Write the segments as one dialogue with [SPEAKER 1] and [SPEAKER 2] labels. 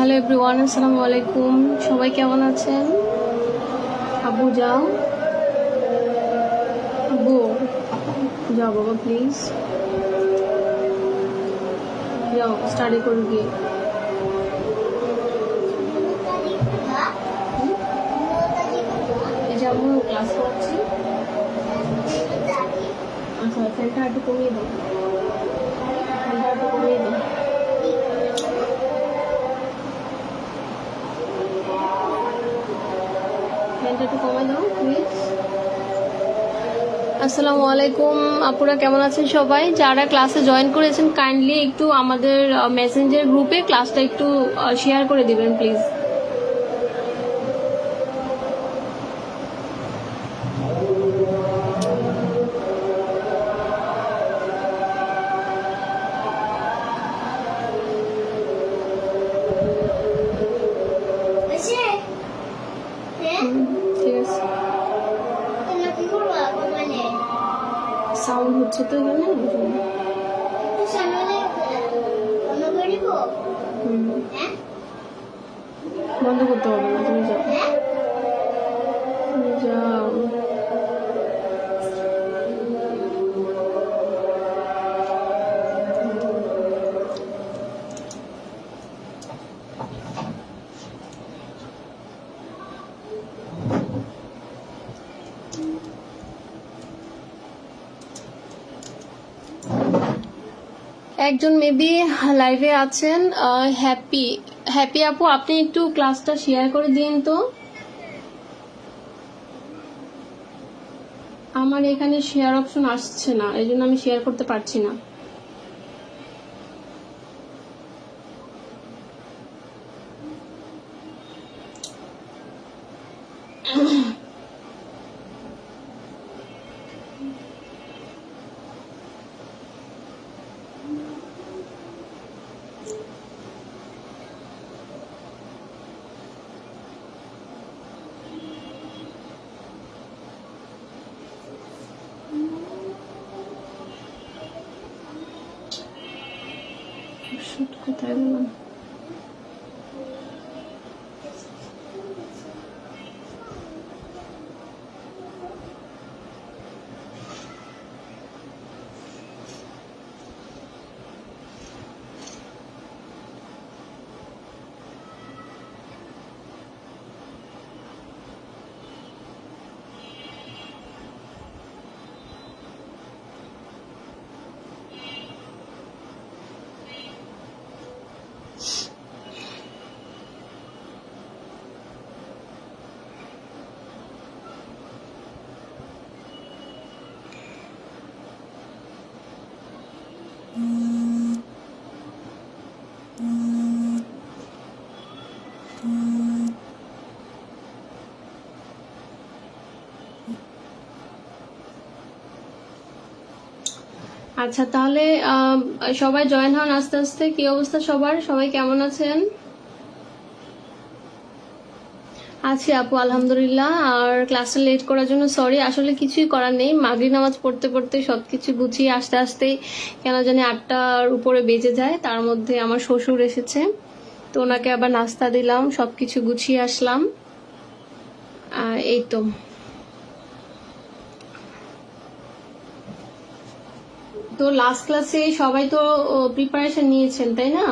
[SPEAKER 1] Hello everyone, আসসালামু আলাইকুম। সবাই কেমন আছেন? আব্বু যাও, আব্বু যাও বাবা, প্লিজ যাও, স্টাডি করে গিয়ে। এই যে আব্বু ক্লাস করাচ্ছি। আচ্ছা, ফ্যানটা একটু কমিয়ে দাও, ফ্যানটা একটু কমিয়ে দাও। ফ্যানটা একটু কমিয়ে দাও প্লিজ। আসসালামু আলাইকুম আপুরা, কেমন আছেন সবাই? যারা ক্লাসে জয়েন করেছেন কাইন্ডলি একটু আমাদের মেসেঞ্জার গ্রুপে ক্লাসটা একটু শেয়ার করে দিবেন প্লিজ। ঠিক আছে, সাউন্ড হচ্ছে তো এখানে। বন্ধ করতে হবে না, তুমি যাও, তুমি যাও। একজন মেবি লাইভে আছেন, হ্যাপি হ্যাপি আপু, আপনি একটু ক্লাসটা শেয়ার করে দিন তো। আমার এখানে শেয়ার অপশন আসছে না, এই জন্য আমি শেয়ার করতে পারছি না। কোথায় গেলাম? আচ্ছা, তাহলে সবাই জয়েন হন আস্তে আস্তে। কি অবস্থা সবার? সবাই কেমন আছেন? আছি আপু, আলহামদুলিল্লাহ। আর ক্লাসটা লেট করার জন্য সরি, আসলে কিছুই করার নেই। মাগরিব নামাজ পড়তে পড়তে সবকিছু গুছিয়ে আসতে আসতেই কেন জানি 8টার উপরে বেজে যায়। তার মধ্যে আমার শ্বশুর এসেছে, তো ওনাকে আবার নাস্তা দিলাম, সবকিছু গুছিয়ে আসলাম। এই তো। তো লাস্ট ক্লাসে সবাই তো প্রিপারেশন নিয়েছেন, তাই না?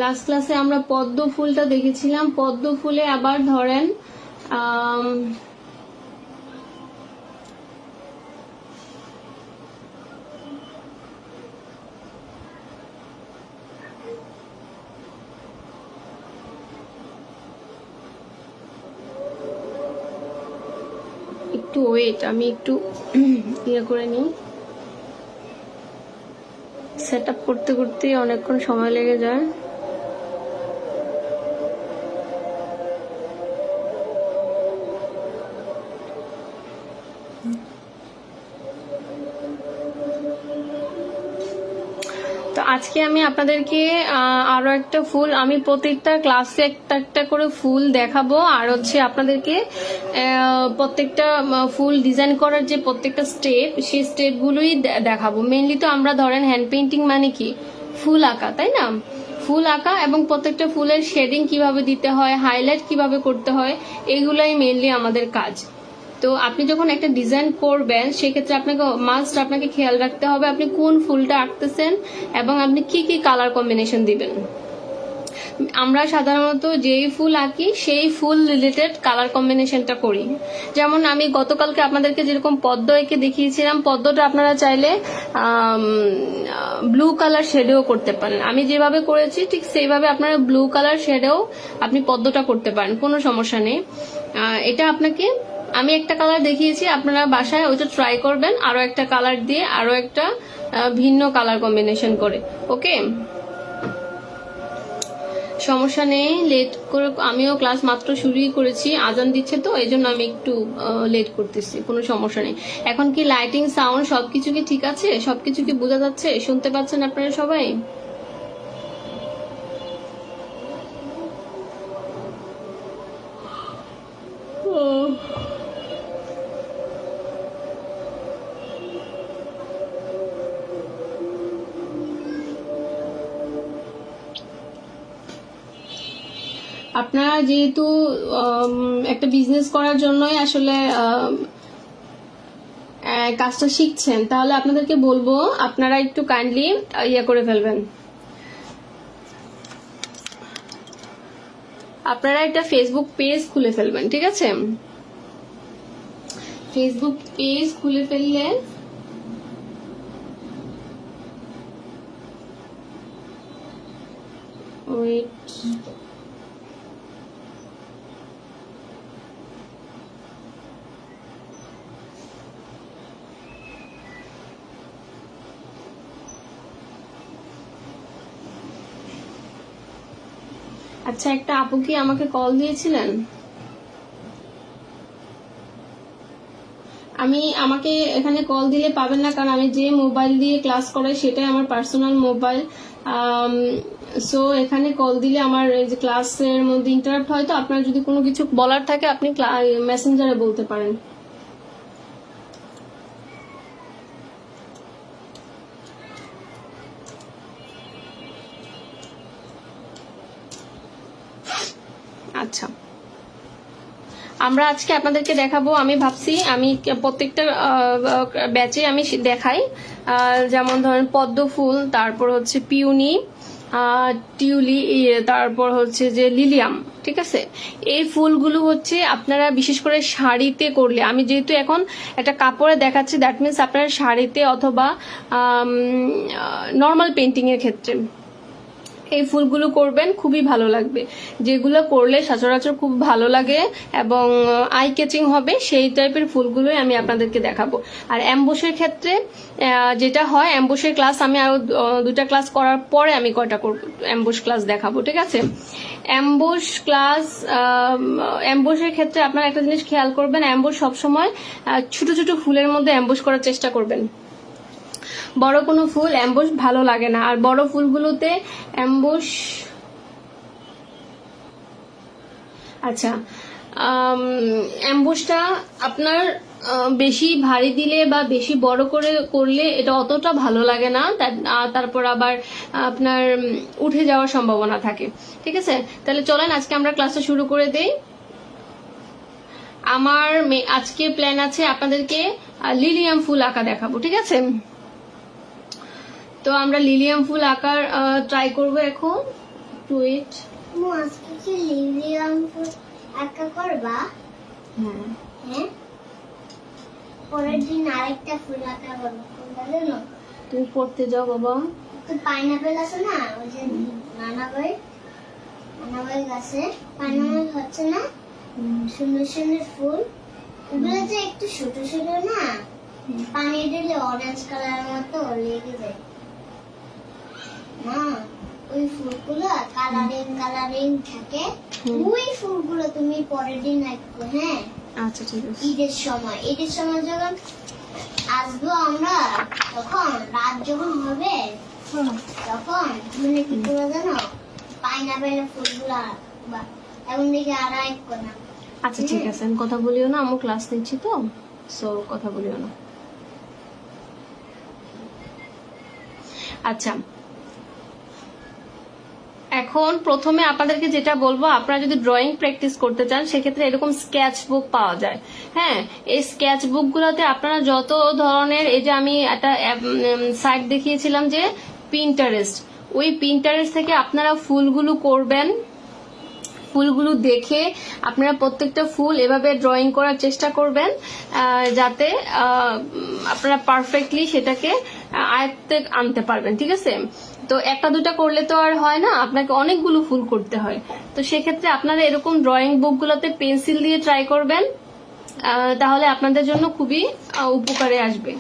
[SPEAKER 1] লাস্ট ক্লাসে আমরা পদ্ম ফুলটা দেখেছিলাম। পদ্ম ফুলে আবার ধরেন একটু ওয়েট, আমি একটু ইয়ে করে নিই। সেট আপ করতে করতে অনেকক্ষণ সময় লেগে যায়। তো আজকে আমি আপনাদেরকে আরো একটা ফুল, আমি প্রত্যেকটা ক্লাসে একটা একটা করে ফুল দেখাবো, আর হচ্ছে আপনাদেরকে প্রত্যেকটা ফুল ডিজাইন করার যে প্রত্যেকটা স্টেপ, সেই স্টেপগুলোই দেখাবো। মেইনলি তো আমরা ধরেন হ্যান্ড পেইন্টিং মানে কি, ফুল আঁকা, তাই না? ফুল আঁকা এবং প্রত্যেকটা ফুলের শেডিং কিভাবে দিতে হয়, হাইলাইট কিভাবে করতে হয়, এগুলাই মেইনলি আমাদের কাজ। তো আপনি যখন একটা ডিজাইন করবেন, সেক্ষেত্রে আপনাকে খেয়াল রাখতে হবে আপনি কোন ফুলটা আঁকতেছেন এবং আপনি কি কি কালার কম্বিনেশন দিবেন। আমরা সাধারণত যেই ফুল আঁকি সেই ফুল রিলেটেড কালার কম্বিনেশনটা করি। যেমন আমি গতকালকে আপনাদেরকে যেরকম পদ্ম এঁকে দেখিয়েছিলাম, পদ্মটা আপনারা চাইলে ব্লু কালার শেডেও করতে পারেন। আমি যেভাবে করেছি ঠিক সেইভাবে আপনারা ব্লু কালার শেডেও আপনি পদ্মটা করতে পারেন, কোনো সমস্যা নেই। এটা আপনাকে আমি একটা কালার দেখিয়েছি, আপনারা বাসায় ওইটা ট্রাই করবেন আরো একটা কালার দিয়ে, আরো একটা ভিন্ন কালার কম্বিনেশন করে। ওকে, সমস্যা নেই, লেট করে, আমিও ক্লাস মাত্র শুরুই করেছি, আজান দিচ্ছে তো এই জন্য আমি একটু লেট করতেছি, কোনো সমস্যা নেই। এখন কি লাইটিং, সাউন্ড সবকিছু কি ঠিক আছে? সবকিছু কি বোঝা যাচ্ছে, শুনতে পাচ্ছেন আপনারা সবাই? আপনারা যেহেতু একটা বিজনেস করার জন্যই আসলে কাজটা শিখছেন, তাহলে আপনাদেরকে বলবো আপনারা একটু কাইন্ডলি ইয়ে করে ফেলবেন। আপনারা একটা ফেসবুক পেজ খুলে ফেলবেন, ঠিক আছে? ফেসবুক পেজ খুলে ফেললে ওয়েট, আচ্ছা, একটা আপু কি আমাকে কল দিয়েছিলেন? আমাকে এখানে কল দিলে পাবেন না, কারণ আমি যে মোবাইল দিয়ে ক্লাস করাই সেটাই আমার পার্সোনাল মোবাইল। সো এখানে কল দিলে আমার যে ক্লাসের মধ্যে ইন্টারাপ্ট হয়, তো আপনার যদি কোনো কিছু বলার থাকে আপনি মেসেঞ্জারে বলতে পারেন। আচ্ছা, আমরা আজকে আপনাদেরকে দেখাবো, আমি ভাবছি আমি প্রত্যেকটা ব্যাচে আমি দেখাই, যেমন ধরেন পদ্ম ফুল, তারপর হচ্ছে পিউনি, টিউলি, তারপর হচ্ছে যে লিলিয়াম, ঠিক আছে? এই ফুলগুলো হচ্ছে আপনারা বিশেষ করে শাড়িতে করলে, আমি যেহেতু এখন একটা কাপড়ে দেখাচ্ছি, দ্যাট মিনস আপনারা শাড়িতে অথবা নর্মাল পেন্টিং এর ক্ষেত্রে এই ফুলগুলো করবেন, খুবই ভালো লাগবে। যেগুলো করলে সচরাচর খুব ভালো লাগে এবং আই ক্যাচিং হবে, সেই টাইপের ফুলগুলোই আমি আপনাদেরকে দেখাবো। আর অ্যাম্বুশের ক্ষেত্রে যেটা হয়, অ্যাম্বুশের ক্লাস আমি আরো 2টা ক্লাস করার পরে আমি কয়টা অ্যাম্বুশ ক্লাস দেখাবো, ঠিক আছে? অ্যাম্বুশের ক্ষেত্রে আপনারা একটা জিনিস খেয়াল করবেন, অ্যাম্বুশ সবসময় ছোট ছোট ফুলের মধ্যে অ্যাম্বুশ করার চেষ্টা করবেন। বড় কোনো ফুল অ্যাম্বুশ ভালো লাগে না, আর বড় ফুলগুলোতে অ্যাম্বুশ, আচ্ছা, অ্যাম্বুশটা আপনার বেশি ভারী দিলে বা বেশি বড় করে করলে এটা অতটা ভালো লাগে না, তারপর আবার আপনার উঠে যাওয়ার সম্ভাবনা থাকে, ঠিক আছে? তাহলে চলেন আজকে আমরা ক্লাসটা শুরু করে দেই। আমার আজকে প্ল্যান আছে আপনাদেরকে লিলিয়াম ফুল আঁকা দেখাবো, ঠিক আছে? তো আমরা লিলিয়াম ফুল আঁকার ট্রাই করবো এখন। ওয়েট,
[SPEAKER 2] আজকে কি লিলিয়াম ফুল আঁকা করবা?
[SPEAKER 1] হ্যাঁ
[SPEAKER 2] হ্যাঁ, পরের দিন আরেকটা ফুল আঁকা করবো, কোনটা জানো?
[SPEAKER 1] তুমি পড়তে যাও বাবা।
[SPEAKER 2] তো পাইনাপেল আছে না, ওই যে নানাবাই গাছে পাইনাপেল হচ্ছে না, সুন্দর সুন্দর ফুল, ওগুলো যে একটু ছোট ছোট না, পানি দিলে অরেঞ্জ কালার মতো লেগে যায় না, ওই ফুলগুলো কালারিং থাকে, ওই ফুলগুলো তুমি পরের দিন আঁকবো। হ্যাঁ,
[SPEAKER 1] আচ্ছা ঠিক আছে।
[SPEAKER 2] ঈদের সময় যখন আসবো আমরা, তখন রাত যখন হবে তখন মানে কি করে জানো, পাইনাপেলের ফুলগুলা এখন দেখি আর এক কোনা।
[SPEAKER 1] আচ্ছা ঠিক আছে, আমি কথা বলিও না, আমি ক্লাস নিচ্ছি তো, সো কথা বলিও না। আচ্ছা, এখন প্রথমে আপনাদেরকে যেটা বলবো, আপনারা যদি ড্রয়িং প্র্যাকটিস করতে চান সেক্ষেত্রে এরকম স্কেচ বুক পাওয়া যায়। হ্যাঁ, এই স্কেচ বুক গুলোতে আপনারা যত ধরনের, এই যে আমি একটা সাইট দেখিয়েছিলাম যে পিন্টারেস্ট, ওই পিন্টারেস্ট থেকে আপনারা ফুলগুলো করবেন। ফুলগুলো দেখে আপনারা প্রত্যেকটা ফুল এভাবে ড্রয়িং করার চেষ্টা করবেন, যাতে আপনারা পারফেক্টলি সেটাকে আয়ত্তে আনতে পারবেন। ঠিক আছে, তো একটা দুটা করলে তো আর হয় না, আপনাকে অনেকগুলো ফুল করতে হয়। তো সেক্ষেত্রে আপনারা এরকম ড্রয়িং বুকগুলোতে পেন্সিল দিয়ে ট্রাই করবেন, তাহলে আপনাদের জন্য খুবই উপকারে আসবে।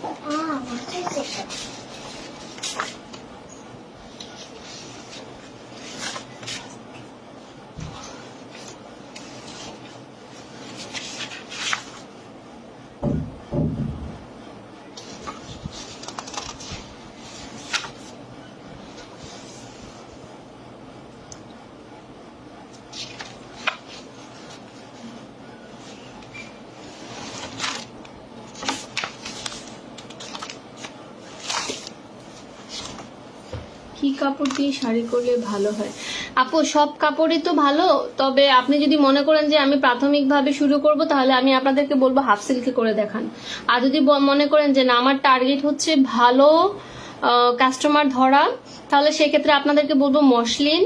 [SPEAKER 1] কি কাপড় দিয়ে শাড়ি করলে ভালো হয়? আপু, সব কাপড়ই তো ভালো, তবে আপনি যদি মনে করেন যে আমি প্রাথমিকভাবে শুরু করব, তাহলে আমি আপনাদেরকে বলবো হাফ সিল্কে করে দেখান। আর যদি মনে করেন যে না, আমার টার্গেট হচ্ছে ভালো কাস্টমার ধরা, তাহলে সেক্ষেত্রে আপনাদেরকে বলবো মসলিন,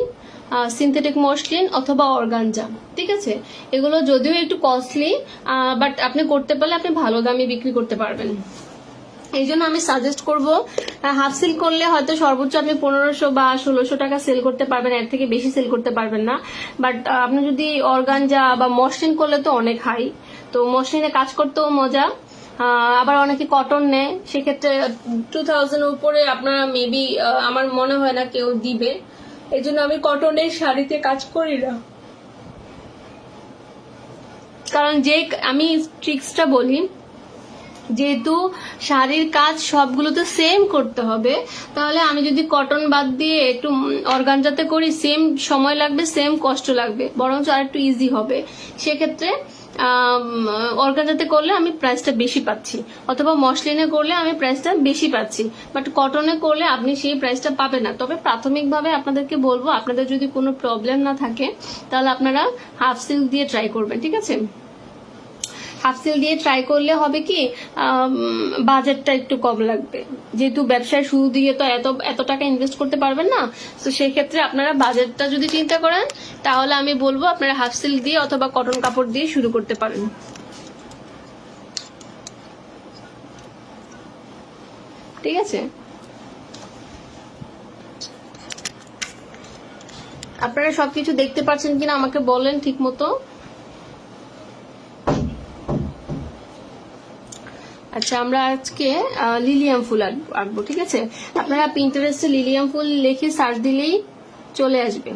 [SPEAKER 1] সিনথেটিক মসলিন অথবা অর্গানজা। ঠিক আছে, এগুলো যদিও একটু কস্টলি, বাট আপনি করতে পারলে আপনি ভালো দামে বিক্রি করতে পারবেন। এই জন্য আমি সাজেস্ট করব, হাফ সিল্ক করলে হয়তো সর্বোচ্চ আপনি 1500 বা 1600 টাকা সেল করতে পারবেন, এর থেকে বেশি সেল করতে পারবেন না। বাট আপনি যদি অর্গানজা বা মসলিন করলে তো অনেক হাই, তো মসলিনে কাজ করতেও মজা। আবার অনেকে কটন নেয়, সেক্ষেত্রে 2000 উপরে আপনারা মেবি, আমার মনে হয় না কেউ দিবে। এই জন্য আমি কটনের শাড়িতে কাজ করি না। কারণ যে আমি ট্রিক্সটা বলি, যেহেতু শাড়ির কাজ সবগুলোতে সেম করতে হবে, তাহলে আমি যদি কটন বাদ দিয়ে একটু অর্গানজাতে করি, সেম সময় লাগবে, সেম কষ্ট লাগবে, বরঞ্চ আর একটু ইজি হবে। সেক্ষেত্রে অর্গানজাতে করলে আমি প্রাইসটা বেশি পাচ্ছি, অথবা মসলিনে করলে আমি প্রাইসটা বেশি পাচ্ছি, বাট কটনে করলে আপনি সেই প্রাইসটা পাবেন না। তবে প্রাথমিকভাবে আপনাদেরকে বলবো, আপনাদের যদি কোনো প্রবলেম না থাকে তাহলে আপনারা হাফ সিল্ক দিয়ে ট্রাই করবেন। ঠিক আছে, হাফ সিল দিয়ে ট্রাই করলে হবে কি, বাজেটটা একটু কম লাগবে, যেহেতু ব্যবসায় শুরু দিয়ে তো এত টাকা ইনভেস্ট করতে পারবেন না। তো সেক্ষেত্রে আপনারা বাজেটটা যদি চিন্তা করেন, তাহলে আমি বলবো আপনারা হাফ সিল দিয়ে অথবা কটন কাপড় দিয়ে শুরু করতে পারেন। ঠিক আছে, আপনারা সবকিছু দেখতে পাচ্ছেন কিনা আমাকে বলেন ঠিক মতো। আচ্ছা, আমরা আজকে লিলিয়াম ফুল আঁকবো। ঠিক আছে, আপনারা পিন্টারেস্টে লিলিয়াম ফুল লিখে সার্চ দিলেই চলে আসবে।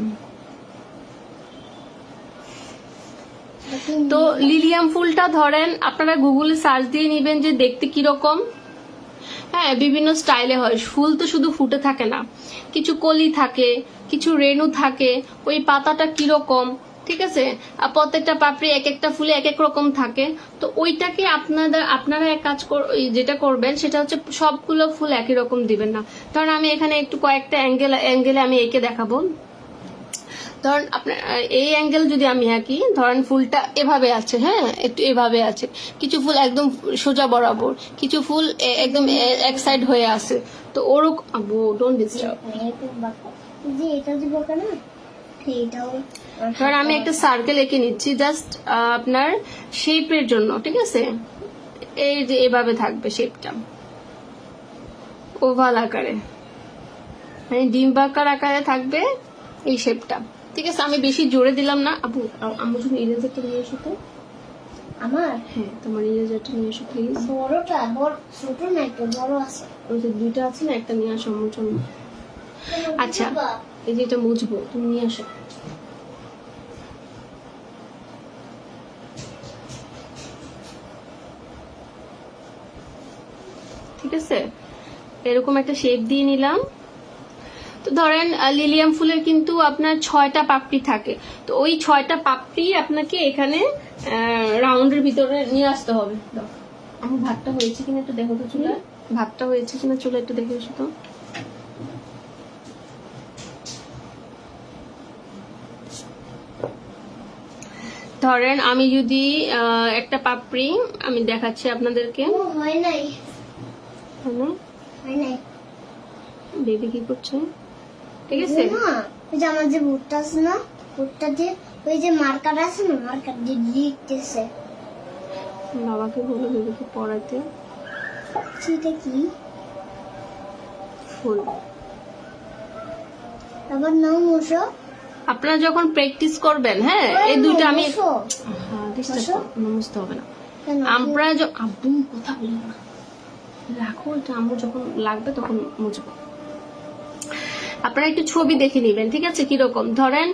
[SPEAKER 1] তো লিলিয়াম ফুলটা ধরেন আপনারা গুগলে সার্চ দিয়ে নিবেন যে দেখতে কিরকম। হ্যাঁ, বিভিন্ন স্টাইলে হয়। ফুল তো শুধু ফুটে থাকে না, কিছু কলি থাকে, কিছু রেণু থাকে, ওই পাতাটা কিরকম, ঠিক আছে, প্রত্যেকটা পাপড়ি এক একটা ফুলে এক এক রকম থাকে। তো ওইটাকে আপনারা এক কাজ যেটা করবেন সেটা হচ্ছে সবগুলো ফুল একই রকম দিবেন না। ধরেন আমি এখানে একটু কয়েকটা অ্যাঙ্গেলে আমি এঁকে দেখাবো। ধরেন আপনার এই অ্যাঙ্গেল যদি আমি আঁকি, ধরেন ফুলটা এভাবে আছে, হ্যাঁ একটু এভাবে আছে, কিছু ফুল একদম সোজা বরাবর, কিছু ফুল একদম এক সাইড হয়ে আছে। তো ওরকম, ডোন্ট ডিস্টার্ব। ধরেন আমি একটা সার্কেল এঁকে নিচ্ছি জাস্ট আপনার শেপের জন্য। ঠিক আছে, এই যে এভাবে থাকবে শেপটা, ওভাল আকারে, মানে ডিম্বাকার আকারে থাকবে এই শেপটা। ঠিক আছে, আমি বেশি জোরে দিলাম না। আপু, আমার জন্য ইরেজারটা নিয়ে এসো তো।
[SPEAKER 2] আমার?
[SPEAKER 1] হ্যাঁ, তোমার ইরেজারটা নিয়ে এসো প্লিজ।
[SPEAKER 2] বড়টা? বড় ছোট না, একটু বড় আছে।
[SPEAKER 1] ওই যে দুইটা আছে না, একটা নিয়ে আসো আমার জন্য। আচ্ছা, এই যে এটা মুছবো, তুমি নিয়ে আসো। ঠিক আছে, এরকম একটা শেপ দিয়ে নিলাম। তো ধরেন লিলিয়াম ফুলের কিন্তু আপনার 6টা পাপড়ি থাকে, তো ওই 6টা পাপড়ি আপনাকে এখানে রাউন্ডের ভিতরে নিয়ে আসতে হবে। আমার ভাতটা হয়েছে কিনা একটু দেখো তো চুলা, ভাতটা হয়েছে কিনা চুলা একটু দেখে এসো তো। ধরেন আমি যদি একটা পাপড়ি আমি দেখাচ্ছি আপনাদেরকে।
[SPEAKER 2] ও, হয় নাই, হয় নাই।
[SPEAKER 1] বেবি কি করছে? ঠিক আছে,
[SPEAKER 2] না, ওই যে আমার যে বুটটা আছে না, বুটটা দিয়ে ওই যে মার্কার আছে না, মার্কার দিয়ে লিখতেছে।
[SPEAKER 1] বাবাকে বলো বেবিকে পড়াতে।
[SPEAKER 2] সেটা কি?
[SPEAKER 1] ফুল।
[SPEAKER 2] আবার নাও মোশো।
[SPEAKER 1] আপনারা যখন প্র্যাকটিস করবেন, হ্যাঁ এই দুইটা আমি
[SPEAKER 2] মোশো।
[SPEAKER 1] বুঝতে হবে না।
[SPEAKER 2] কেন?
[SPEAKER 1] আমরা আব্বু কথা বলবো না, রাখো এটা, আম্মু যখন লাগবে তখন মুছবো। আপনারা একটু ছবি দেখে নেবেন, ঠিক আছে, কিরকম। ধরেন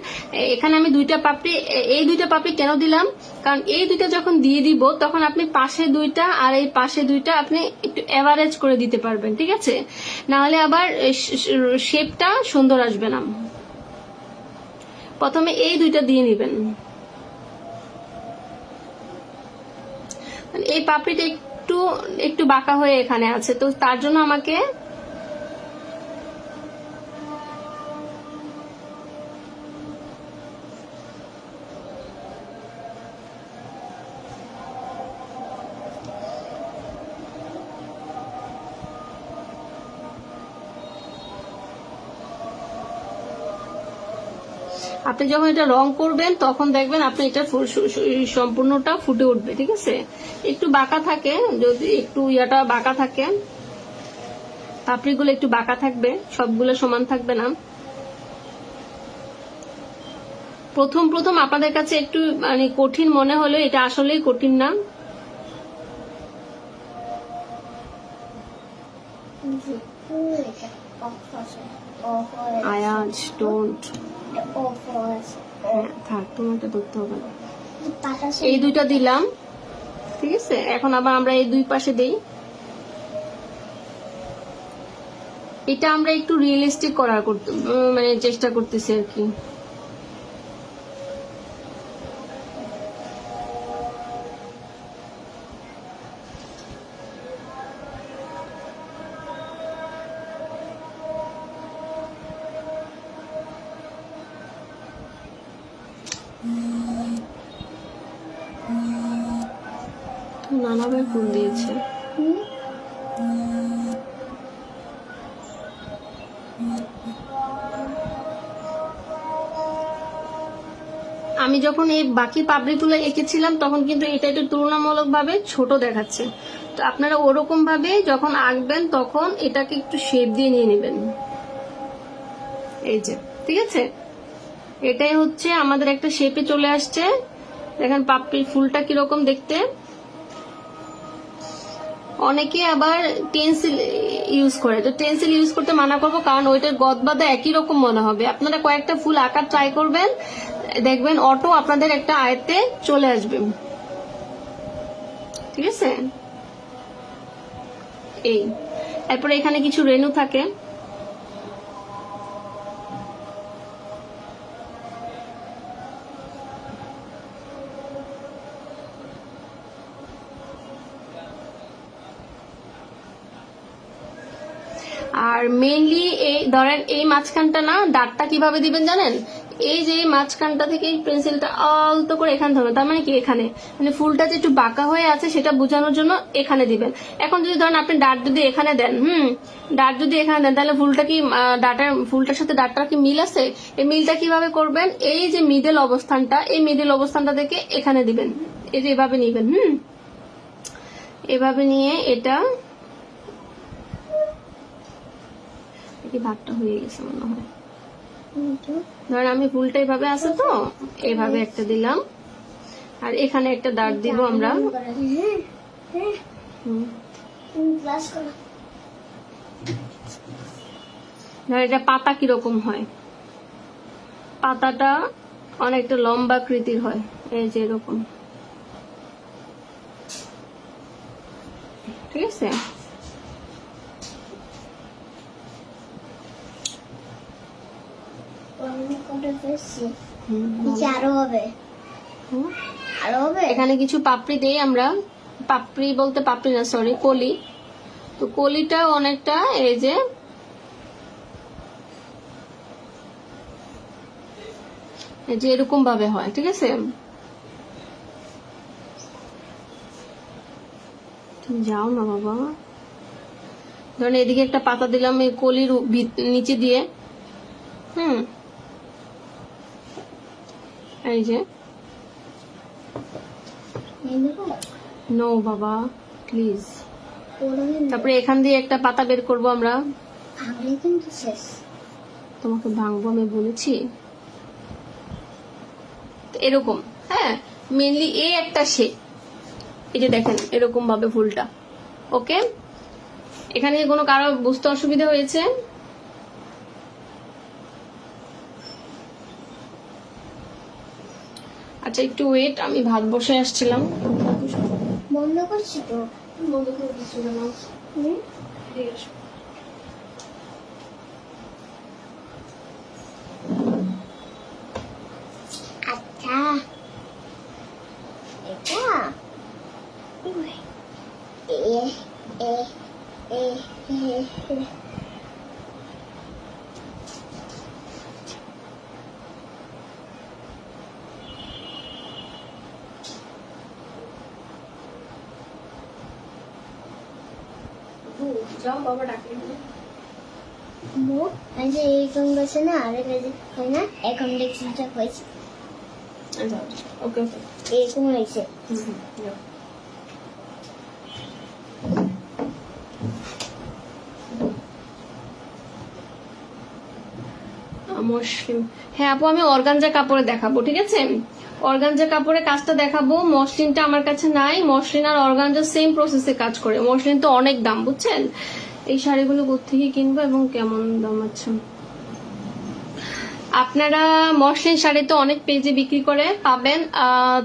[SPEAKER 1] এখানে আমি দুইটা পাপড়ি, এই দুইটা পাপড়ি কেন দিলাম, কারণ এই দুইটা যখন দিয়ে দিব তখন আপনি পাশে দুইটা আর এই পাশে দুইটা আপনি একটু এভারেজ করে দিতে পারবেন, ঠিক আছে, না হলে আবার শেপটা সুন্দর আসবে না। প্রথমে এই দুইটা দিয়ে নেবেন। এই পাপড়িটা একটু একটু বাঁকা হয়ে এখানে আছে, তো তার জন্য আমাকে আপনি যখন এটা রং করবেন তখন দেখবেন আপনি এটা সম্পূর্ণটা ফুটে উঠবে, ঠিক আছে। একটু বাঁকা থাকে, যদি একটু ইয়াটা বাঁকা থাকে, পাপড়িগুলো একটু বাঁকা থাকবে, সবগুলো সমান থাকবে না। প্রথম প্রথম আপনাদের কাছে একটু মানে কঠিন মনে হলে এটা আসলেই কঠিন না। আয়াজ ডোন্ট, থাক, তোমার এটা ধরতে হবে না। এই দুইটা দিলাম, ঠিক আছে। এখন আবার আমরা এই দুই পাশে দেই। এটা আমরা একটু রিয়েলিস্টিক করার মানে চেষ্টা করতেছি আর কি। নানা ভাই ফোন দিয়েছে। আমি যখন এই বাকি পাপড়িগুলো এঁকেছিলাম তখন কিন্তু এটা একটু তুলনামূলকভাবে ছোট দেখাচ্ছে, তো আপনারা ওরকম ভাবে যখন আঁকবেন তখন এটাকে একটু শেপ দিয়ে নিয়ে নেবেন। এই যে, ঠিক আছে, এটাই হচ্ছে আমাদের একটা শেপে চলে আসছে। দেখেন পাপড়ির ফুলটা কিরকম দেখতে। অনেকে আবার টেন্সিল ইউজ করে, তো টেন্সিল ইউজ করতে মানা করবো, কারণ ওইটার গদবাদা একই রকম মনে হবে। আপনারা কয়েকটা ফুল আঁকার ট্রাই করবেন, দেখবেন অটো আপনাদের একটা আয়ত্তে চলে আসবে, ঠিক আছে। এই এরপরে এখানে কিছু রেণু থাকে, আর মেইনলি এই ধরেন এই মাঝখানটা না, দাঁতটা কিভাবে দিবেন জানেন, এই যে মাঝখানটা থেকে পেন্সিলটা আলতো করে এখানে ধরবেন, তার মানে কি এখানে মানে ফুলটা যে একটু বাঁকা হয়ে আছে সেটা বোঝানোর জন্য এখানে দিবেন। এখন যদি ধরেন আপনি ডাট যদি এখানে দেন, ডাট যদি এখানে দেন, তাহলে ফুলটা কি ফুলটার সাথে ডাটটার কি মিল আছে? এই মিলটা কিভাবে করবেন, এই যে মিডল অবস্থানটা, এই মিডল অবস্থানটা থেকে এখানে দিবেন, এই যে এভাবে নিবেন, এভাবে নিয়ে এটা ভাগটা হয়ে গেছে মনে হয়। ধরেন আমি ফুলটা এভাবে আছে, তো এভাবে একটা দিলাম, আর এখানে একটা দাঁড় দিব আমরা। ধর এটা পাতা কিরকম হয়, পাতাটা অনেকটা লম্বা আকৃতির হয়, এই যে এরকম, ঠিক আছে।
[SPEAKER 2] ফেলছি নিচে আরো হবে
[SPEAKER 1] হুম।
[SPEAKER 2] আরো হবে
[SPEAKER 1] এখানে কিছু পাপড়ি দেই আমরা, পাপড়ি বলতে পাপড়ি না সরি কলি। তো কলিটা অনেকটা এই যে এরকম ভাবে হয়, ঠিক আছে? তুমি যাও না বাবা। ধরেন এদিকে একটা পাতা দিলাম এই কলির নিচে দিয়ে, এই যে নো বাবা প্লিজ। তারপরে এখান দিয়ে একটা পাতা বের করব আমরা।
[SPEAKER 2] ভাঙলে কিন্তু শেষ।
[SPEAKER 1] তোমাকে ভাঙবো আমি বলেছি? তো এরকম, হ্যাঁ মেনলি এই একটা শেপ, এই যে দেখেন এরকম ভাবে ফুলটা। ওকে, এখানে কোনো কারো বুঝতে অসুবিধা হয়েছে? আচ্ছা একটু ওয়েট, আমি ভাত বসে আসছিলাম।
[SPEAKER 2] বন্ধ করছি তো।
[SPEAKER 1] বন্ধ করে দিচ্ছি কেন?
[SPEAKER 2] আচ্ছা এটা এ এ এ এ
[SPEAKER 1] যাও বাবা ডাকে।
[SPEAKER 2] মুখ এই যে এইরকম গেছে না, আর এটা যে হয় না, এখন দেখছি এটা হয়েছে
[SPEAKER 1] ওকে ওকে,
[SPEAKER 2] এরকম হয়েছে।
[SPEAKER 1] যাও। মসলিন, হ্যাঁ আপু আমি অর্গানজা কাপড়ে দেখাবো, ঠিক আছে? অর্গানজা কাপড়ে কাজটা দেখাবো। মসলিনটা আমার কাছে নাই, মসলিন আর অর্গানজা সেম প্রসেসে কাজ করে। মসলিন তো অনেক দাম বুঝছেন। এই শাড়িগুলো কোথেকে কিনবো এবং কেমন দাম? আচ্ছা আপনারা মসলিন শাড়ি তো অনেক পেজে বিক্রি করে পাবেন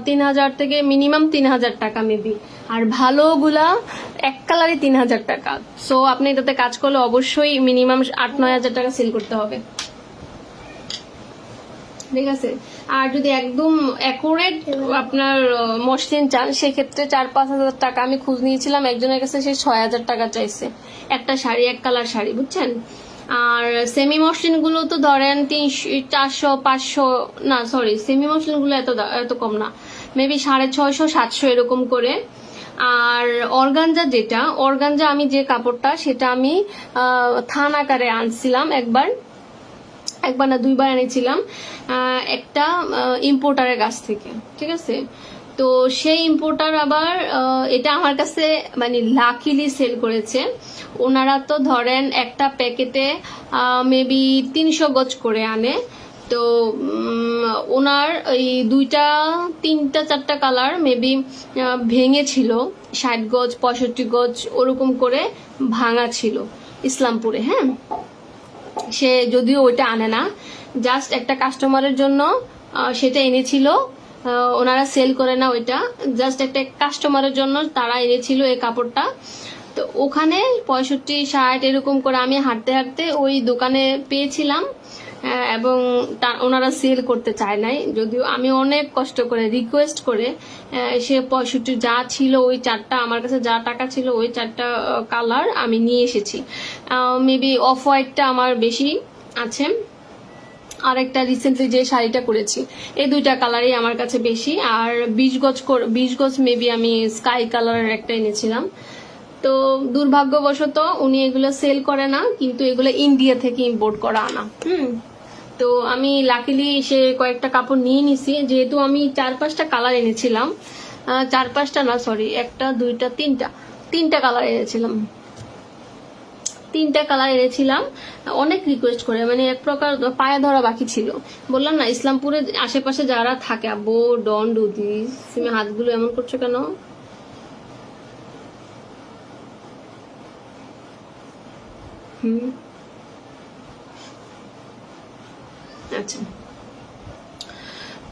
[SPEAKER 1] 3000 থেকে মিনিমাম 3000 টাকা মেবি, আর ভালোগুলা এক কালারই 3000 টাকা। সো আপনি এটাতে কাজ করলে অবশ্যই মিনিমাম 8-9 হাজার টাকা সেল করতে হবে, ঠিক আছে? আর যদি একদম অ্যাকুরেট আপনার মসলিন চান সেক্ষেত্রে 4-5 হাজার টাকা। আমি খোঁজ নিয়েছিলাম একজনের কাছে, সে 6 হাজার টাকা চাইছে একটা শাড়ি, এক কালার শাড়ি, বুঝছেন? আর সেমি মসলিন গুলো তো ধরেন 300-400-500, না সরি সেমি মসলিন গুলো এত কম না, মেবি 650-700 এরকম করে। আর অর্গানজা যেটা, অর্গানজা আমি যে কাপড়টা সেটা আমি থান আকারে আনছিলাম একবার না 2বার এনেছিলাম একটা ইম্পোর্টারের কাছ থেকে, ঠিক আছে? তো সেই ইম্পোর্টার আবার এটা আমার কাছে মানে লাকিলি সেল করেছে। ওনারা তো ধরেন একটা প্যাকেটে মেবি 300 গজ করে আনে। তো ওনার এই 2-3-4টা কালার মেবি ভেঙেছিল, 60 গজ 65 গজ ওরকম করে ভাঙা ছিল ইসলামপুরে। হ্যাঁ, সে যদিও ওইটা আনে না, জাস্ট একটা কাস্টমারের জন্য সেটা এনেছিল। ওনারা সেল করে না ওইটা, জাস্ট একটা কাস্টমারের জন্য তারা এনেছিল এই কাপড়টা। তো ওখানে 65-60 এরকম করে আমি হাঁটতে হাঁটতে ওই দোকানে পেয়েছিলাম, এবং ওনারা সেল করতে চায় নাই, যদিও আমি অনেক কষ্ট করে রিকোয়েস্ট করে সে 65 যা ছিল ওই 4টা, আমার কাছে যা টাকা ছিল ওই 4টা কালার আমি নিয়ে এসেছি। মেবি অফ হোয়াইটটা আমার বেশি আছে, আর একটা রিসেন্টলি যে শাড়িটা করেছি, এই 2টা কালারই আমার কাছে বেশি। আর 20 গজ মেবি আমি স্কাই কালারের একটা এনেছিলাম। তো দুর্ভাগ্যবশত উনি এগুলো সেল করে না, কিন্তু এগুলো ইন্ডিয়া থেকে ইম্পোর্ট করা আনা। তো আমি লাকিলি সে কয়েকটা কাপড় নিয়ে নিছি, যেহেতু আমি 4-5টা কালার এনেছিলাম, 4-5টা না সরি 1-2-3টা কালার এনেছিলাম। 3টা কালার এনেছিলাম অনেক রিকোয়েস্ট করে, মানে এক প্রকার পায়ে ধরা বাকি ছিল। বললাম না ইসলামপুরে আশেপাশে যারা থাকে, আব্বু ডন ডুদি, তুমি হাতগুলো এমন করছো কেন? আচ্ছা,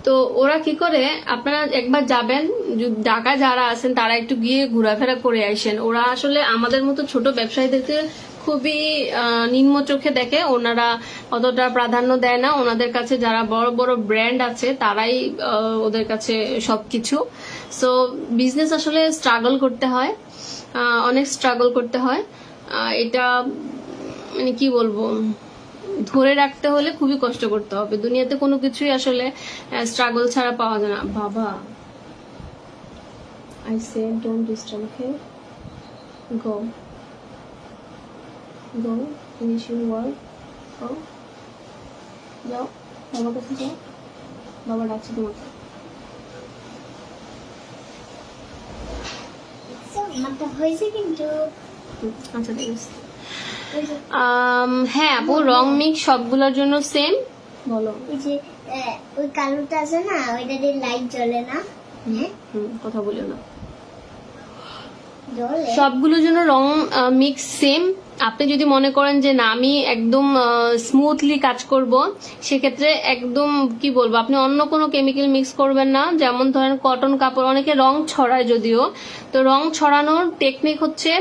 [SPEAKER 1] তো ওরা কি করে, আপনারা একবার যাবেন, ঢাকা যারা আছেন তারা একটু গিয়ে ঘোরাফেরা করে আসেন। ওরা আসলে আমাদের মতো ছোট ব্যবসায়ীদেরকে খুবই নিম্ন চোখে দেখে, ওনারা অতটা প্রাধান্য দেয় না। ওনাদের কাছে যারা বড় বড় ব্র্যান্ড আছে তারাই ওদের কাছে সবকিছু। সো বিজনেস আসলে স্ট্রাগল করতে হয়, অনেক স্ট্রাগল করতে হয়। এটা মানে কি বলবো, ধরে রাখতে হলে খুবই কষ্ট করতে হবে। দুনিয়াতে কোনো কিছুই আসলে স্ট্রাগল ছাড়া পাওয়া যায় না। বাবা, I said don't disturb, okay? Go. Go. Finish your work. Go. যাও, বাবার কাছে যাও। বাবা ডাকছে তোমাকে।
[SPEAKER 2] আমারটা হয়েছে কিন্তু
[SPEAKER 1] আচ্ছা ঠিক আছে। হ্যাঁ আপু, রং মিক্স সবগুলোর জন্য সেম। বলো।
[SPEAKER 2] ওই যে ওই কালোটা আছে না, ওইটা দিয়ে লাইট জ্বলে না। হ্যাঁ,
[SPEAKER 1] কথা বলিও না।
[SPEAKER 2] জ্বলে।
[SPEAKER 1] সবগুলোর জন্য রং মিক্স সেম। আপনি যদি মনে করেন যে না আমি একদম স্মুথলি কাজ করব, সেক্ষেত্রে একদম কি বলবো, আপনি অন্য কোনো কেমিক্যাল মিক্স করবেন না। যেমন ধরেন কটন কাপড়, অনেকে রং ছড়ায় যদিও, তো রং ছড়ানোর টেকনিক হচ্ছে,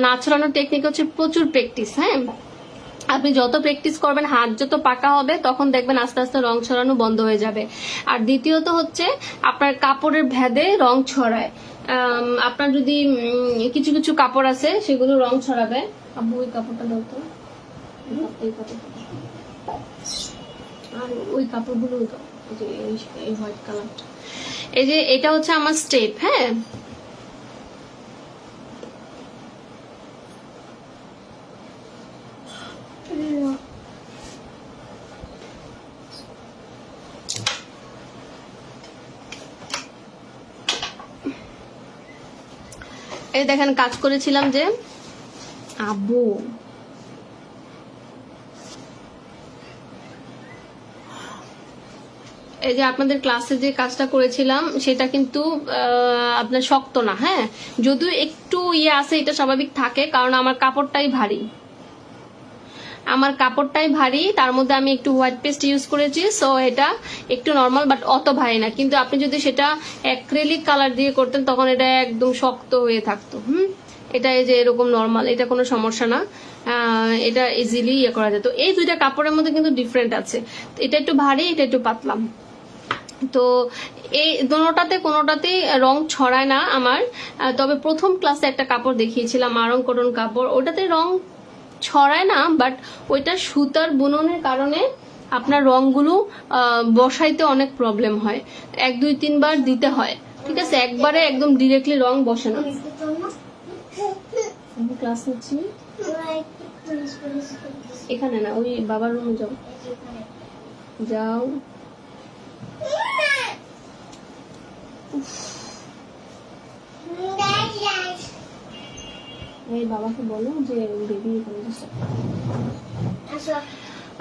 [SPEAKER 1] না ছড়ানোর টেকনিক হচ্ছে প্রচুর প্র্যাকটিস। হ্যাঁ, আপনি যত প্র্যাকটিস করবেন, হাত যত পাকা হবে, তখন দেখবেন আস্তে আস্তে রং ছড়ানো বন্ধ হয়ে যাবে। আর দ্বিতীয়ত হচ্ছে আপনার কাপড়ের ভেদে রং ছড়ায়। আপনার যদি কিছু কিছু কাপড় আছে সেগুলো রং ছড়াবে। আব্বু ওই কাপড়টা দাও তো, এই কাপড়টা, আর ওই কাপড়গুলো দাও, এই হোয়াইট কালারটা। এই যে এটা হচ্ছে আমার স্টেপ। হ্যাঁ, এই দেখেন কাজ করেছিলাম যে আব্বু, এই যে আপনাদের ক্লাসে যে কাজটা করেছিলাম সেটা কিন্তু আপনার শক্ত না। হ্যাঁ, যদিও একটু ইয়ে আছে, এটা স্বাভাবিক থাকে, কারণ আমার কাপড়টাই ভারী। তার মধ্যে আমি একটু হোয়াইট পেস্ট ইউজ করেছি, সো এটা একটু নর্মাল, বাট অত ভারী না। কিন্তু আপনি যদি সেটা অ্যাক্রিলিক কালার দিয়ে করতেন তখন এটা একদম শক্ত হয়ে থাকতো। এটা এই যে এরকম নর্মাল, এটা কোনো সমস্যা না, এটা ইজিলি ইয়ে করা যেত। এই দুইটা কাপড়ের মধ্যে কিন্তু ডিফারেন্ট আছে, এটা একটু ভারী, এটা একটু পাতলা। তো এই কোনোটাতেই রং ছড়ায় না আমার। তবে প্রথম ক্লাসে একটা কাপড় দেখিয়েছিলাম, আরং কটন কাপড়, ওটাতে রং ছড়ায় না, বাট ওইটা সুতার বুননের কারণে আপনার রংগুলো বসাইতে অনেক প্রবলেম হয়। 1-2-3 বার দিতে হয়, ঠিক আছে? একবারে একদম ডিরেক্টলি রং বসে না। ক্লাস নিচ্ছি এখানে না, ওই বাবার রুমে যাও। যাও, এই বাবাকে বলো যে বেবি এখানে দিচ্ছে।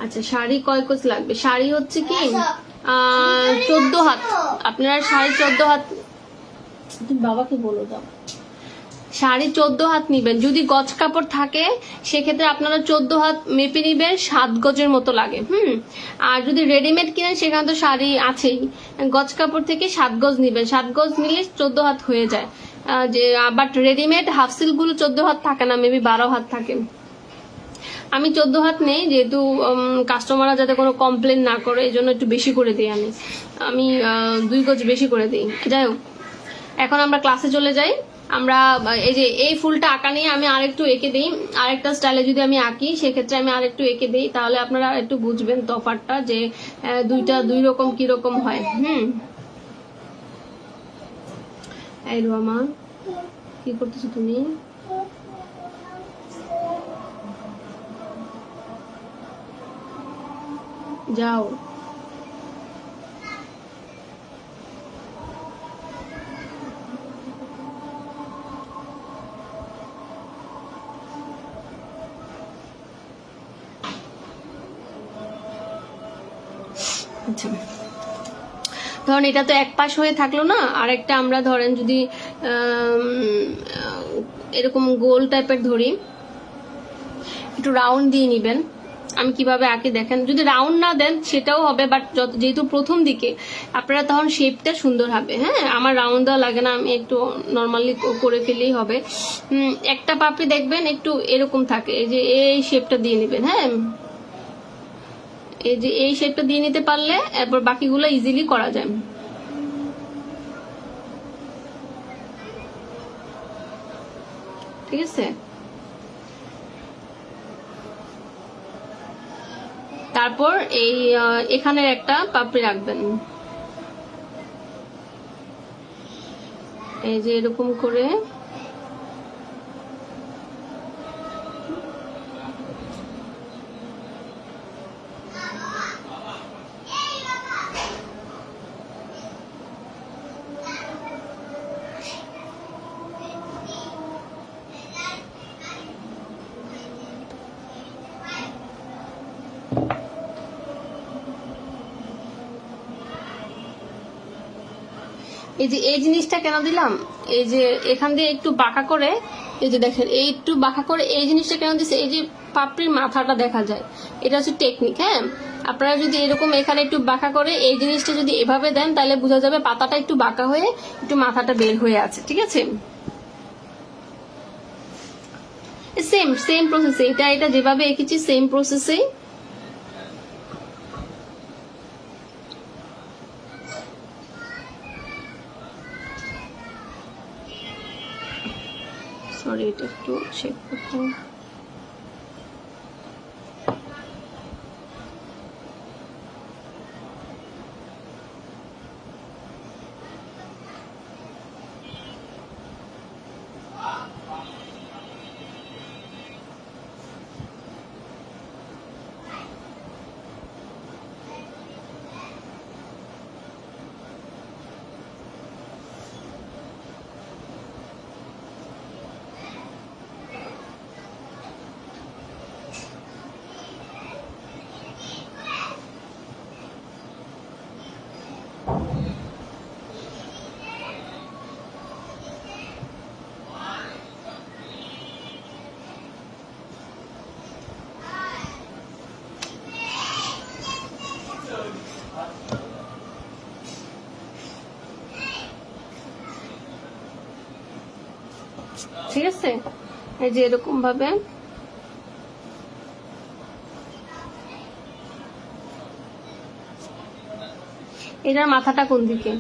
[SPEAKER 1] আচ্ছা, শাড়ি কয় কোচ লাগবে? শাড়ি হচ্ছে কি 14 হাত। আপনারা শাড়ি 14 হাত, তুমি বাবাকে বলো দাও, শাড়ি 14 হাত নিবেন। যদি গজ কাপড় থাকে সেক্ষেত্রে আপনারা 14 হাত মেপে নিবেন, 7 গজের মতো লাগে। আর যদি রেডিমেড কিনেন সেখানে তো শাড়ি আছেই, গজ কাপড় থেকে 7 গজ নিবেন। 7 গজ নিলে 14 হাত হয়ে যায়। যে বাট রেডিমেড হাফ সিল্ক গুলো 14 হাত থাকে না, মেবি 12 হাত থাকে। আমি 14 হাত নেই, যেহেতু কাস্টমাররা যাতে কোনো কমপ্লেন না করে, এই জন্য একটু বেশি করে দিই। আমি 2 গজ বেশি করে দিই। যাই হোক, এখন আমরা ক্লাসে চলে যাই। আমরা এই যে এই ফুলটা আঁকা নিয়ে আমি আরেকটু এঁকে দিই, আরেকটা স্টাইলে যদি আমি আঁকি সেক্ষেত্রে আমি আরেকটু এঁকে দিই, তাহলে আপনারা একটু বুঝবেন তফাৎটা, যে দুইটা দুই রকম কিরকম হয়। এই রোমা, কি করতেছো তুমি? যাও, আচ্ছা ধরেন এটা তো এক পাশ হয়ে থাকলো না, আরেকটা আমরা ধরেন যদি এরকম গোল টাইপের ধরি, একটু রাউন্ড দিয়ে নিবেন। আমি কিভাবে আঁকি দেখেন, যদি রাউন্ড না দেন সেটাও হবে, বাট যেহেতু প্রথম দিকে আপনারা তখন শেপটা সুন্দর হবে। হ্যাঁ, আমার রাউন্ড দেওয়া লাগে না, আমি একটু নর্মালি করে ফেলেই হবে। একটা পাপড়ি দেখবেন একটু এরকম থাকে, এই যে এই শেপটা দিয়ে নেবেন। হ্যাঁ, এই যে এই শেপটা দিয়ে নিতে পারলে এরপর বাকিগুলো ইজিলি করা যায়। ঠিক আছে, তারপর এই এখানে একটা পাপড়ি রাখবেন, এই যে এরকম করে। এই যে এই জিনিসটা কেন দিলাম, এই যে এখান দিয়ে একটু বাঁকা করে, এই যে দেখেন এই একটু বাঁকা করে এই জিনিসটা কেন দিচ্ছে, এই যে পাপড়ির মাথাটা দেখা যায়, এটা হচ্ছে টেকনিক। হ্যাঁ, আপনারা যদি এরকম এখানে একটু বাঁকা করে এই জিনিসটা যদি এভাবে দেন তাহলে বোঝা যাবে পাতাটা একটু বাঁকা হয়ে একটু মাথাটা বের হয়ে আছে। ঠিক আছে, সেম সেম প্রসেসে, এটা যেভাবে এঁকেছি সেম প্রসেসেই। সরি, এটা একটু চেক করতে হবে। ঠিক আছে, এই যে এরকম ভাবে এটার মাথাটা কোন দিকে,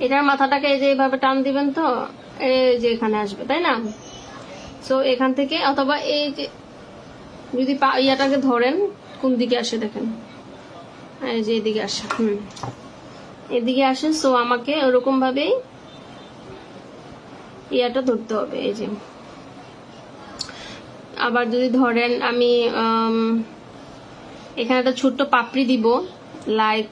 [SPEAKER 1] এটার মাথাটাকে এই যে এইভাবে টান দিবেন, তো এই যে এখানে আসবে, তাই না? সো এখান থেকে, অথবা এই যে যদি ইয়াটাকে ধরেন কোন দিকে আসে দেখেন, এই যে এদিকে আসে, এদিকে আসে। সো আমাকে ওরকম ভাবেই ইয়াটা ধরতে হবে। এই যে আবার যদি ধরেন আমি এখানে একটা ছোট্ট পাপড়ি দিব, লাইক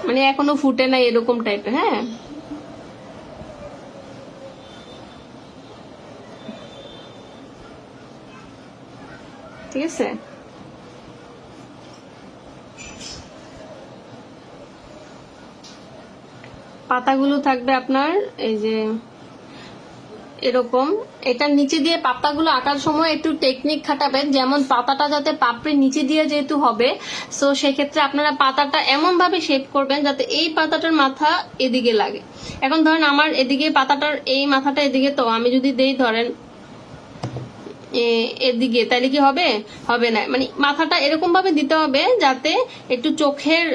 [SPEAKER 1] মানে এখনো ফুটে নাই এরকম টাইপের। হ্যাঁ, ঠিক আছে, পাতাগুলো থাকবে আপনার এই যে এরকম। এটা নিচে দিয়ে পাতাগুলো আঁকার সময় একটু টেকনিক খাটাবেন, যেমন পাতাটা যাতে পাপড়ির নিচে দিয়ে যেহেতু হবে, সো সেক্ষেত্রে আপনারা পাতাটা এমন ভাবে শেপ করবেন যাতে এই পাতাটার মাথা এদিকে লাগে। এখন ধরেন আমার এদিকে পাতাটার এই মাথাটা এদিকে, তো আমি যদি দেই ধরেন এদিকে, তাহলে কি হবে? হবে না। মানে মাথাটা এরকম ভাবে দিতে হবে যাতে একটু চোখের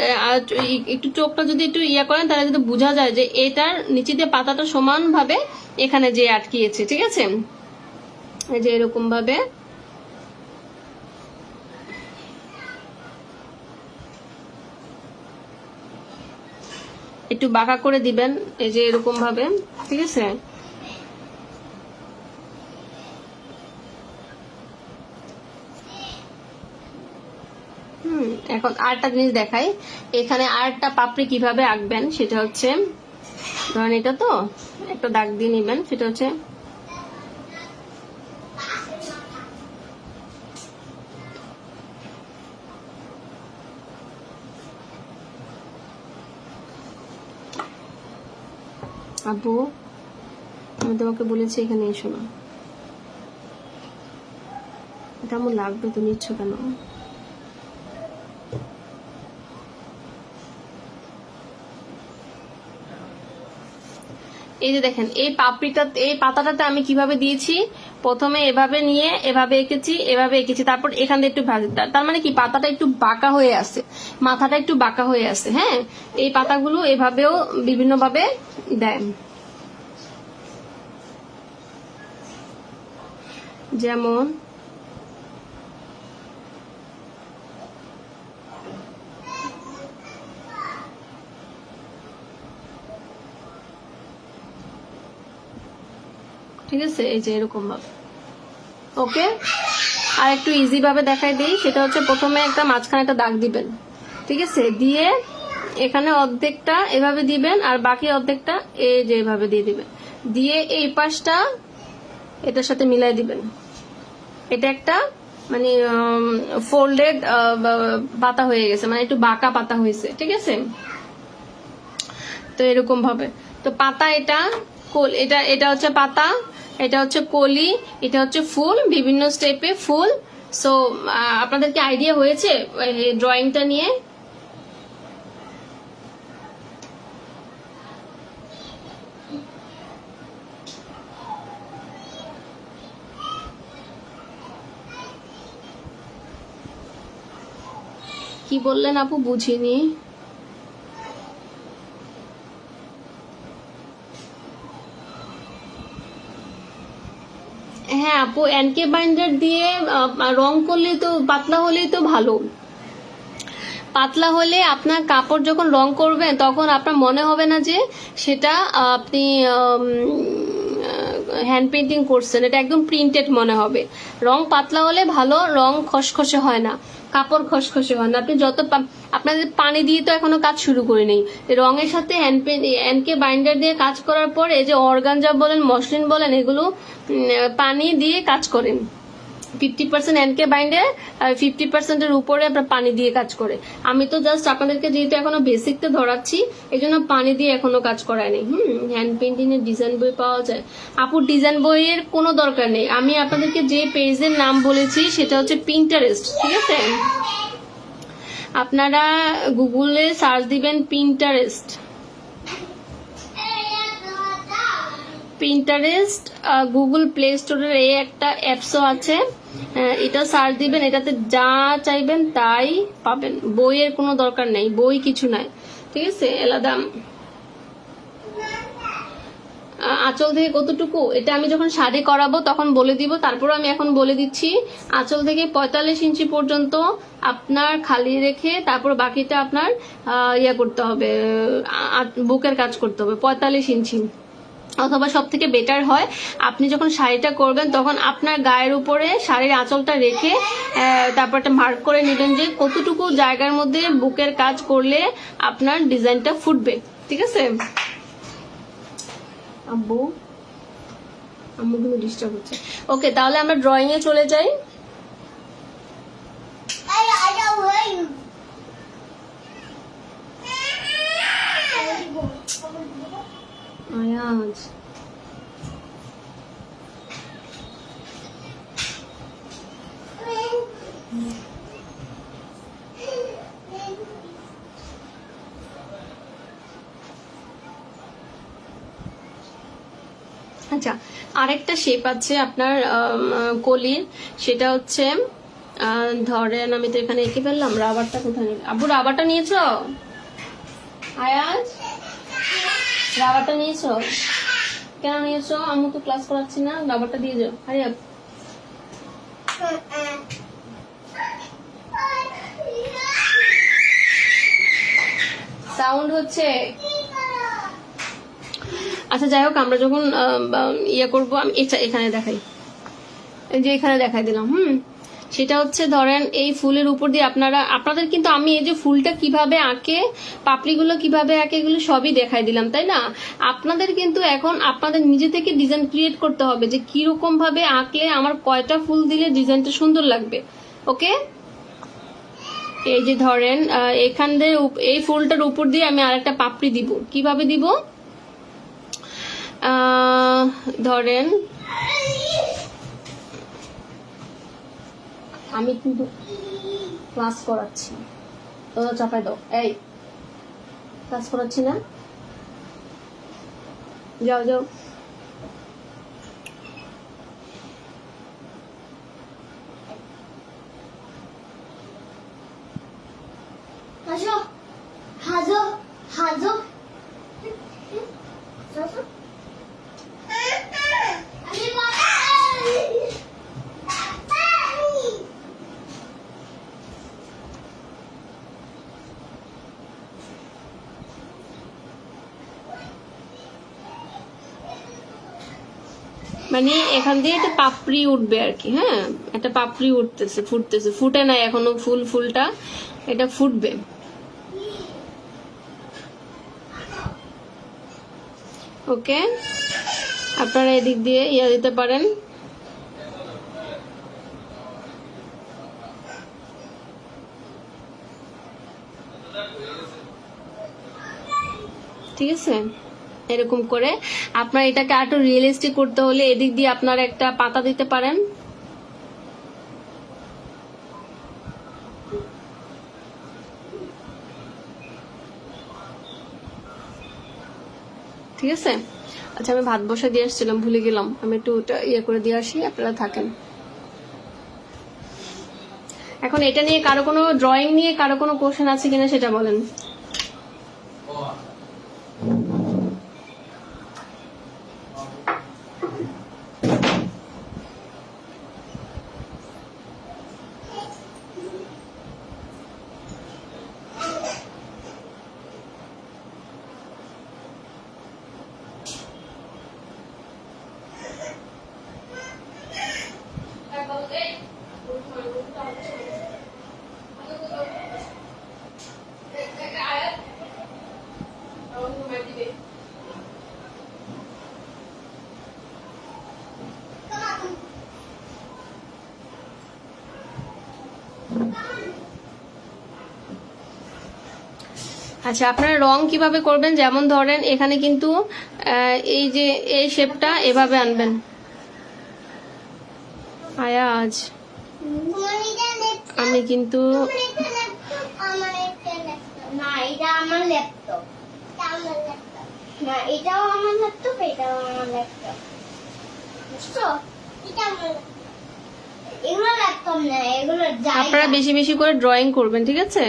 [SPEAKER 1] একটু চোখটা যদি একটু ইয়া করেন তাহলে যদি বোঝা যায় যে এটার নিচে দিয়ে পাতাটা সমান ভাবে এখানে যে আটকিয়েছে। ঠিক আছে, এই যে এরকম ভাবে একটু বাঁকা করে দিবেন, এই যে এরকম ভাবে। ঠিক আছে, এখন আরেকটা জিনিস দেখাই, এখানে আরেকটা পাপড়ি কিভাবে আঁকবেন সেটা হচ্ছে, ধরেন এটা তো একটা দাগ দিয়ে নিবেন, সেটা হচ্ছে আব্বু আমি তোমাকে বলেছি এখানে এসো না, এটা আমার লাগবে, তুমি নিচ্ছ কেন? এই যে দেখেন এই পাপড়িটা, এই পাতাটাতে আমি কিভাবে দিয়েছি, প্রথমে এভাবে নিয়ে এভাবে এঁকেছি, এভাবে এঁকেছি, তারপর এখান দিয়ে একটু ভাজি। তার মানে কি পাতাটা একটু বাঁকা হয়ে আছে, মাথাটা একটু বাঁকা হয়ে আছে। হ্যাঁ, এই পাতাগুলো এভাবেও বিভিন্ন ভাবে দেন, যেমন ঠিক আছে, এই যে এরকম ভাবে। ওকে, আর একটু ইজি ভাবে দেখাই দিই, সেটা হচ্ছে প্রথমে একটা মাঝখানে একটা দাগ দিবেন, ঠিক আছে, দিয়ে এখানে অর্ধেকটা এভাবে দিবেন আর বাকি অর্ধেকটা এই যে এভাবে দিয়ে দিবেন, দিয়ে এই পাশটা এটার সাথে মিলাই দিবেন। এটা একটা মানে ফোল্ডেড পাতা হয়ে গেছে, মানে একটু বাঁকা পাতা হয়েছে, ঠিক আছে। তো এরকম ভাবে, তো পাতা এটা এটা এটা হচ্ছে পাতা, এটা হচ্ছে কলি, এটা হচ্ছে ফুল, বিভিন্ন স্টেপে ফুল। সো আপনাদের কি আইডিয়া হয়েছে ড্রয়িংটা নিয়ে? কি বললেন আপু, বুঝিনি। হ্যাঁ আপু, এনকে বাইন্ডার দিয়ে রং করলে তো পাতলা হলেই তো ভালো। পাতলা হলে আপনার কাপড় যখন রং করবেন তখন আপনার মনে হবে না যে সেটা আপনি হ্যান্ড পেন্টিং করছেন, এটা একদম প্রিন্টেড মনে হবে। রং পাতলা হলে ভালো, রং খসখসে হয় না, কাপড় খসখসে হয় না। আপনি যত আপনাদের পানি দিয়ে তো এখনো কাজ শুরু করে নেই, রঙের সাথে হ্যান্ডকে বাইন্ডার দিয়ে কাজ করার পরে যে অর্গানজা বলেন, মসলিন বলেন, এগুলো পানি দিয়ে কাজ করেন। 50% এনকে বাইন্ডে আর 50%-এর উপরে আপনার পানি দিয়ে কাজ করে। আমি তো জাস্ট আপনাদেরকে যেহেতু এখনো বেসিকটা ধরাচ্ছি, এই জন্য পানি দিয়ে এখনো কাজ করায় নেই। হ্যান্ড পেন্টিং এর ডিজাইন বই পাওয়া যায় আপু, ডিজাইন বইয়ের কোনো দরকার নেই। আমি আপনাদেরকে যে পেজের নাম বলেছি সেটা হচ্ছে পিন্টারেস্ট, ঠিক আছে। আপনারা গুগলে সার্চ দিবেন পিন্টারেস্ট, পিন্টারেস্ট গুগল প্লে স্টোরের এই একটা অ্যাপসও আছে, এটা সার্চ দিবেন, এটাতে যা চাইবেন তাই পাবেন, বইয়ের কোনো দরকার নেই, বই কিছু নাই, ঠিক আছে। আলাদা আঁচল থেকে কতটুকু, এটা আমি যখন শাড়ি করাবো তখন বলে দিব, তারপরে আমি এখন বলে দিচ্ছি। আঁচল থেকে 45 ইঞ্চি পর্যন্ত আপনার খালি রেখে তারপর বাকিটা আপনার ইয়া করতে হবে, বুকের কাজ করতে হবে 45 ইঞ্চি। অথবা সব থেকে বেটার হয় আপনি যখন শাড়িটা করবেন তখন আপনার গায়ের উপরে শাড়ির আঁচলটা রেখে তারপর একটা মার্ক করে নেবেন যে কতটুকু জায়গার মধ্যে বুকের কাজ করলে আপনার ডিজাইনটা ফুটবে, ঠিক আছে। আম্মু কিন্তু ডিস্টার্ব হচ্ছে। ওকে, তাহলে আমরা ড্রয়িং এ চলে যাই। আয়াজ আচ্ছা, আরেকটা শেপ আছে আপনার কলির, সেটা হচ্ছে ধরেন আমি তো এখানে এঁকে ফেললাম, রাবারটা কোথায় নিয়ে, আব্বু রাবারটা নিয়েছো? আয়াজ রাবারটা নিয়েছো? কেন নিয়েছো? আমি তো ক্লাস করাচ্ছি না, রাবারটা দিয়ে যাও, আরে সাউন্ড হচ্ছে। আচ্ছা যাই হোক, আমরা যখন ইয়ে করবো, আমি এখানে দেখাই, যে এখানে দেখাই দিলাম। সেটা হচ্ছে ধরেন এই ফুলের উপর দিয়ে আপনাদের কিন্তু আমি এই যে ফুলটা কিভাবে আঁকে, পাপড়িগুলো কিভাবে আঁকে, এগুলো সবই দেখাই দিলাম, তাই না। আপনাদের কিন্তু এখন আপনাদের নিজে থেকে ডিজাইন ক্রিয়েট করতে হবে যে কিরকম ভাবে আঁকলে আমার কয়টা ফুল দিলে ডিজাইনটা সুন্দর লাগবে। ওকে, এই যে ধরেন এখান দিয়ে এই ফুলটার উপর দিয়ে আমি আরেকটা পাপড়ি দিব, কিভাবে দিব, ধরেন আমি কিন্তু ক্লাস করাচ্ছি, তো চাপাই দাও, এই ক্লাস করাচ্ছি না, যাও যাও।
[SPEAKER 2] হাজো হাজো হাজো আমি
[SPEAKER 1] মানে এখান দিয়ে একটা পাপড়ি উঠবে আর কি। হ্যাঁ, একটা পাপড়ি উঠতেছে, ফুটতেছে, ফুটে নাই এখনো ফুলটা, এটা ফুটবে। ওকে, আপনারা এদিক দিয়ে ইয়া দিতে পারেন। ঠিক আছে, এরকম করে আপনার এটাকে আরো রিয়েলিস্টিক করতে হলে এদিক দিয়ে আপনারা একটা পাতা দিতে পারেন। ঠিক আছে, আচ্ছা আমি ভাত বসা দিয়ে আসছিলাম, ভুলে গেলাম, আমি একটু ওটা ইয়ে করে দিয়ে আসি, আপনারা থাকেন। এখন এটা নিয়ে কারো কোনো ড্রয়িং নিয়ে কারো কোনো কোশ্চেন আছে কিনা সেটা বলেন। আচ্ছা, আপনারা রং কিভাবে করবেন, যেমন ধরেন এখানে কিন্তু এই যে এই শেপটা এভাবে আনবেন। আয়াজ আমি কিন্তু
[SPEAKER 2] না, এটা আমার ল্যাপটপ, না এটাও আমার ল্যাপটপ, এটাও আমার ল্যাপটপ, বুঝছো? এটা আমার এগুলো ল্যাপটপ না, এগুলো
[SPEAKER 1] আপনারা বেশি বেশি করে ড্রয়িং করবেন, ঠিক আছে?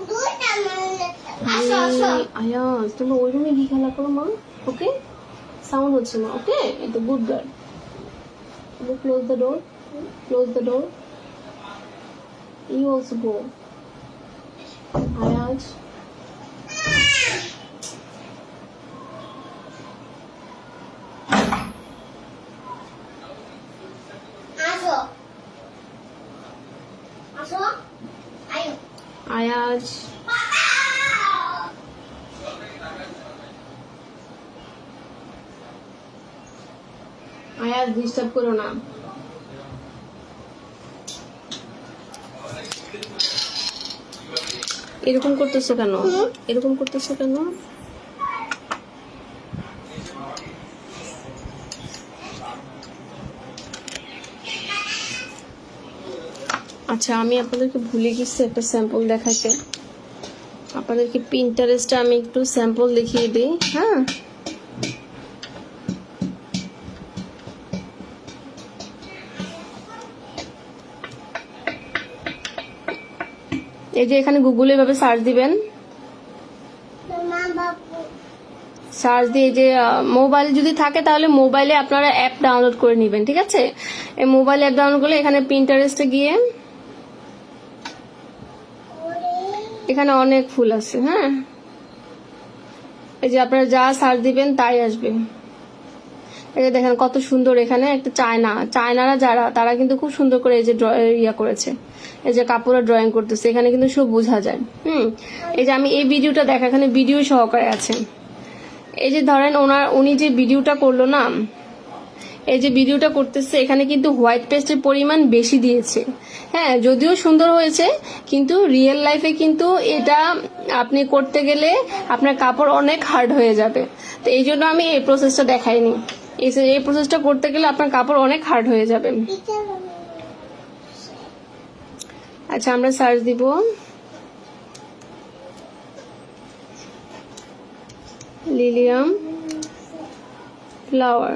[SPEAKER 2] দুইটা আমার ল্যাপটপ। আসো আসো,
[SPEAKER 1] আয়াজ তুমি ওই রুমে গিয়ে খেলা করো মা, ওকে? সাউন্ড হচ্ছে না, ওকে? এটা good girl. Close the door, close the door. You also go. Ayaj.
[SPEAKER 2] আসো আসো, আয়ো।
[SPEAKER 1] Ayaj. Ayaj ডিস্টার্ব করো না। এরকম করতেছো কেন? এরকম করতেছো কেন? আচ্ছা, আমি আপনাদেরকে ভুলে গেছি একটা স্যাম্পল দেখাতে। আপনাদেরকে পিন্টারেস্টে আমি একটু স্যাম্পল দেখিয়ে দিই। হ্যাঁ, এই যে এখানে গুগলে এভাবে সার্চ দিবেন, সার্চ দিয়ে যে মোবাইল যদি থাকে তাহলে মোবাইলে আপনারা অ্যাপ ডাউনলোড করে নেবেন। ঠিক আছে, এই মোবাইল অ্যাপ ডাউনলোড করলে এখানে পিন্টারেস্টে গিয়ে এখানে অনেক ফুল আছে। হ্যাঁ, এই যে আপনারা যা সার্চ দিবেন তাই আসবে। এই যে দেখেন কত সুন্দর, এখানে একটা চায়নারা যারা তারা কিন্তু খুব সুন্দর করে এই যে ইয়া করেছে, এই যে কাপড়ে ড্রয়িং করতেছে, এখানে কিন্তু সব বোঝা যায়। এই যে আমি এই ভিডিওটা দেখা, এখানে ভিডিও সহকারে আছে। এই যে ধরেন উনি যে ভিডিওটা করলো না, এই যে ভিডিওটা করতেছে এখানে কিন্তু হোয়াইট পেস্টের পরিমাণ বেশি দিয়েছে। হ্যাঁ, যদিও সুন্দর হয়েছে, কিন্তু রিয়েল লাইফে কিন্তু এটা আপনি করতে গেলে আপনার কাপড় অনেক হার্ড হয়ে যাবে। তো এই জন্য আমি এই প্রসেসটা দেখাইনি। এই প্রসেসটা করতে গেলে আপনার কাপড় অনেক হার্ড হয়ে যাবে। আচ্ছা, আমরা সার্চ দিব লিলিয়াম ফ্লাওয়ার।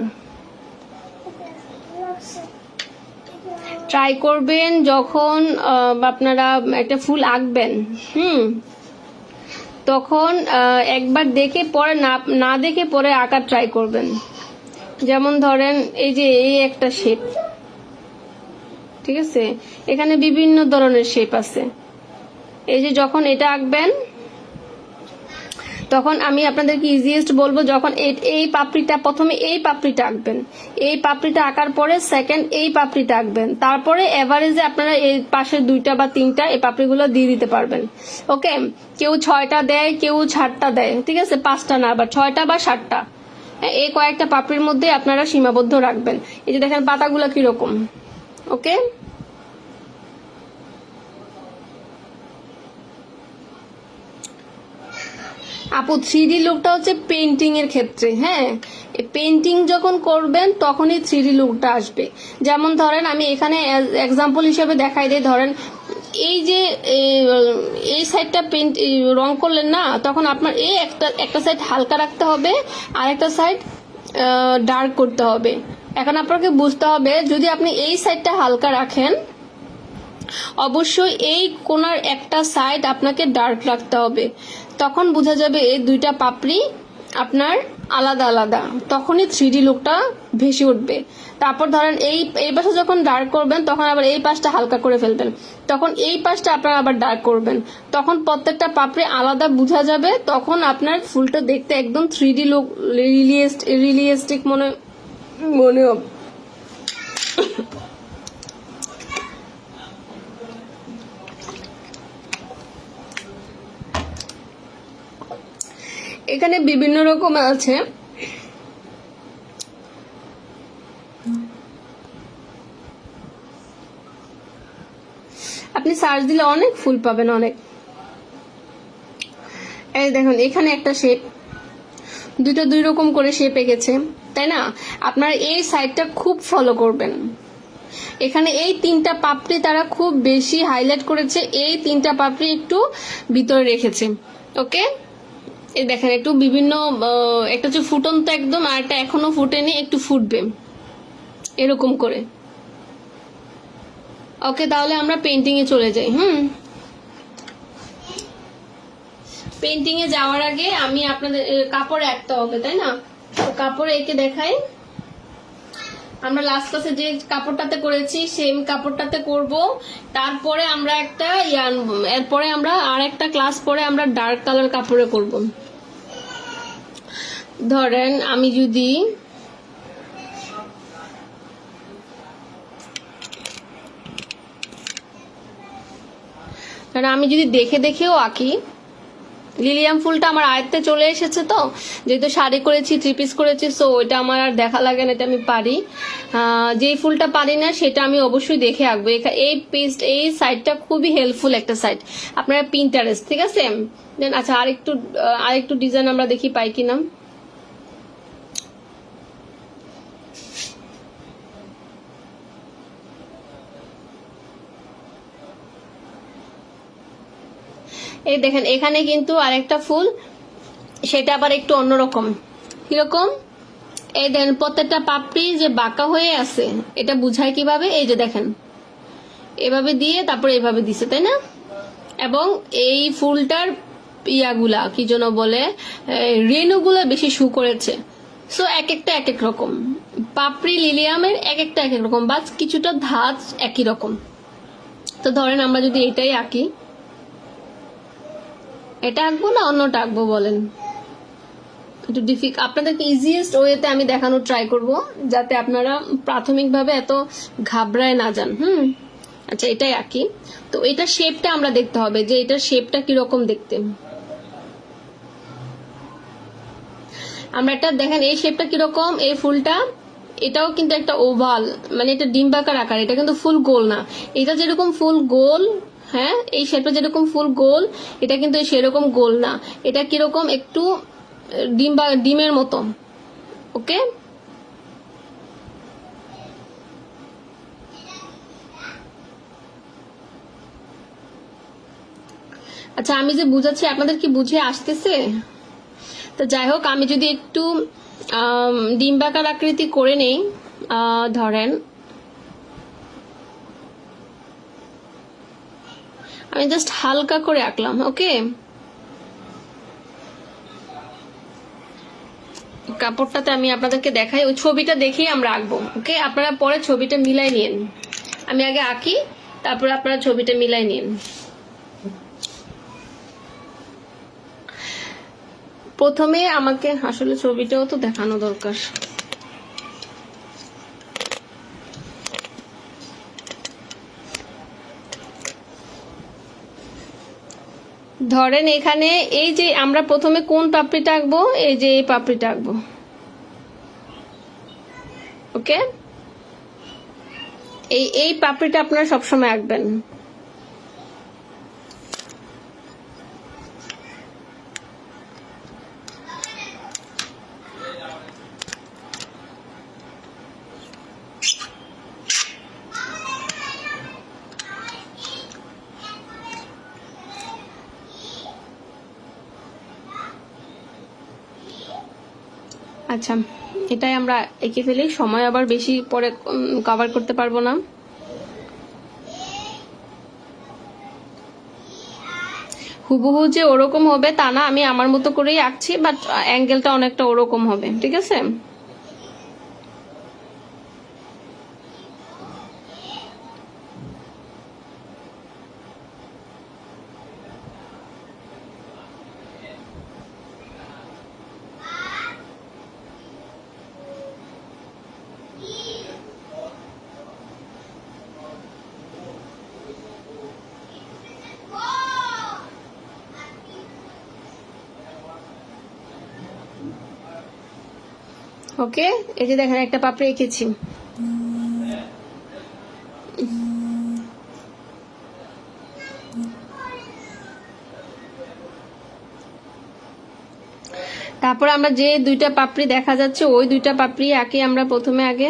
[SPEAKER 1] ট্রাই করবেন যখন আপনারা একটা ফুল আঁকবেন, তখন একবার দেখে পরে না দেখে পরে আঁকার ট্রাই করবেন। যেমন ধরেন এই যে এই একটা শেপ, ঠিক আছে, এখানে বিভিন্ন ধরনের শেপ আছে। এই যে যখন এটা আঁকবেন তখন আমি আপনাদেরকে ইজিয়েস্ট বলবো, যখন এই পাপড়িটা প্রথমে এই পাপড়িটা আঁকবেন, এই পাপড়িটা আঁকার পরে সেকেন্ড এই পাপড়িটা আঁকবেন, তারপরে এভারেজে আপনারা এই পাশে 2টা বা 3টা এই পাপড়িগুলো দিয়ে দিতে পারবেন। ওকে, কেউ 6টা দেয়, কেউ 7টা দেয়, ঠিক আছে, 5টা না, আবার 6টা বা 7টা, এই কয়েকটা পাপড়ির মধ্যে আপনারা সীমাবদ্ধ রাখবেন। এই যে দেখেন পাতাগুলো কিরকম। ওকে, আপু 3D লুকটা হচ্ছে পেন্টিং এর ক্ষেত্রে। হ্যাঁ, পেন্টিং যখন করবেন তখনই 3D লুকটা আসবে। যেমন ধরেন আমি এখানে এক্সাম্পল হিসেবে দেখাই দিই, ধরেন এই যে এই সাইডটা পেন্ট রং করলেন না, তখন আপনার এই একটা সাইড হালকা রাখতে হবে আর একটা সাইড ডার্ক করতে হবে। এখন আপনাকে বুঝতে হবে, যদি আপনি এই সাইডটা হালকা রাখেন অবশ্যই এই কোণার একটা সাইড আপনাকে ডার্ক রাখতে হবে, তখন বোঝা যাবে এই 2টা পাপড়ি আপনার আলাদা আলাদা, তখনই 3D লুকটা ভেসে উঠবে। তারপর ধরেন এই পাশে যখন ডার্ক করবেন তখন আবার এই পাশটা হালকা করে ফেলবেন, তখন এই পাশটা আপনারা আবার ডার্ক করবেন, তখন প্রত্যেকটা পাপড়ি আলাদা বোঝা যাবে, তখন আপনার ফুলটা দেখতে একদম 3D লুক রিয়েলিস্টিক মনে হবে। এখানে বিভিন্ন রকম আছে, আপনি সার্চ দিলে অনেক ফুল পাবেন, অনেক। এই দেখুন এখানে একটা শেপ, 2 রকম করে শেপ এঁকেছে, তাই না? আপনারা এই সাইডটা খুব ফলো করবেন। এখানে এই 3টা পাপড়ি তারা খুব বেশি হাইলাইট করেছে, এই 3টা পাপড়ি একটু ভিতরে রেখেছে। ওকে, এই দেখেন একটু বিভিন্ন, একটা হচ্ছে ফুটন্ত একদম, আর একটা এখনো ফুটেনি, একটু ফুটবে এরকম করে। ওকে, তাহলে আমরা পেন্টিং এ চলে যাই। পেন্টিং এ যাওয়ার আগে আমি আপনাদের কাপড় আঁকতে হবে, তাই না? কাপড় এঁকে দেখাই। আমরা লাস্ট ক্লাসে যে কাপড়টাতে করেছি সেম কাপড়টাতে করব, তারপরে আমরা একটা এরপরে আমরা আর একটা ক্লাস পরে আমরা ডার্ক কালার কাপড়ে করব। ধরেন আমি যদি দেখে দেখেও আঁকি, লিলিয়াম ফুলটা আমার আয়ত্তে চলে এসেছে, তো যেহেতু শাড়ি করেছি, 3 পিস করেছি, সো ওইটা আমার আর দেখা লাগে না, এটা আমি পারি। যেই ফুলটা পারি না সেটা আমি অবশ্যই দেখে আঁকবো। এই সাইডটা খুবই হেল্পফুল একটা সাইড, আপনারা পিন্টারেস্ট, ঠিক আছে। দেন আচ্ছা, আরেকটু ডিজাইন আমরা দেখি পাই কিনা। এই দেখেন এখানে কিন্তু আরেকটা ফুল, সেটা আবার একটু অন্যরকম। কিরকম? এই দেখেন প্রত্যেকটা পাপড়ি যে বাঁকা হয়ে আছে, এটা বুঝায় কিভাবে, এই যে দেখেন এভাবে দিয়ে তারপরে এভাবে দিছে, তাই না? এবং এই ফুলটার ইয়াগুলা কি যেন বলে, রেণুগুলো বেশি শু করেছে। সো এক একটা এক এক রকম পাপড়ি, লিলিয়ামের এক একটা এক এক রকম, বাস কিছুটা ধাঁচ একই রকম। তো ধরেন আমরা যদি এটাই আঁকি, এটা আঁকবো না অন্যটা আঁকবো বলেন? একটু আপনাদেরকে ইজিয়েস্ট ওয়েতে আমি দেখানোর ট্রাই করব, যাতে আপনারা প্রাথমিকভাবে এত ঘাবড়ায় না যান। আচ্ছা, এটাই আঁকি। তো এটা শেপটা আমরা দেখতে হবে যে এটা শেপটা কিরকম দেখতে। আমরা এটা দেখেন এই শেপটা কিরকম, এই ফুলটা এটাও কিন্তু একটা ওভাল, মানে এটা ডিম্বাকার আকার, এটা কিন্তু ফুল গোল না। এটা যেরকম ফুল গোল, হ্যাঁ এই শেপটা যেরকম ফুল গোল, এটা কিন্তু সেরকম গোল না, এটা কিরকম একটু ডিমের মতো। ওকে, আচ্ছা আমি যে বুঝাচ্ছি আপনাদের কি বুঝে আসতেছে? তো যাই হোক, আমি যদি একটু ডিম্বাকার আকৃতি করে নেই, ধরেন আমি জাস্ট হালকা করে আঁকলাম। ওকে, কাপড়টাতে আমি আপনাদেরকে দেখাই, ওই ছবিটা দেখেই আমরা আঁকবো। ওকে, আপনারা পরে ছবিটা মিলাই নিন, আমি আগে আঁকি, তারপরে আপনারা ছবিটা মিলাই নিন। প্রথমে আমাকে আসলে ছবিটাও তো দেখানো দরকার। ধরেন এখানে এই যে আমরা প্রথমে কোন পাপড়িটা আঁকবো, এই যে এই পাপড়িটা আঁকবো। ওকে, এই পাপড়িটা আপনারা সবসময় আঁকবেন। আচ্ছা, এটাই আমরা এঁকে ফেলি, সময় আবার বেশি পরে কভার করতে পারবো না। হুবহু যে ওরকম হবে তা না, আমি আমার মতো করেই আঁকছি, বাট অ্যাঙ্গেলটা অনেকটা ওরকম হবে। ঠিক আছে, ওকে। এই যে দেখেন একটা পাপড়ি এঁকেছি। তারপর আমরা যে দুইটা পাপড়ি দেখা যাচ্ছে ওই দুইটা পাপড়ি আঁকি আমরা প্রথমে আগে।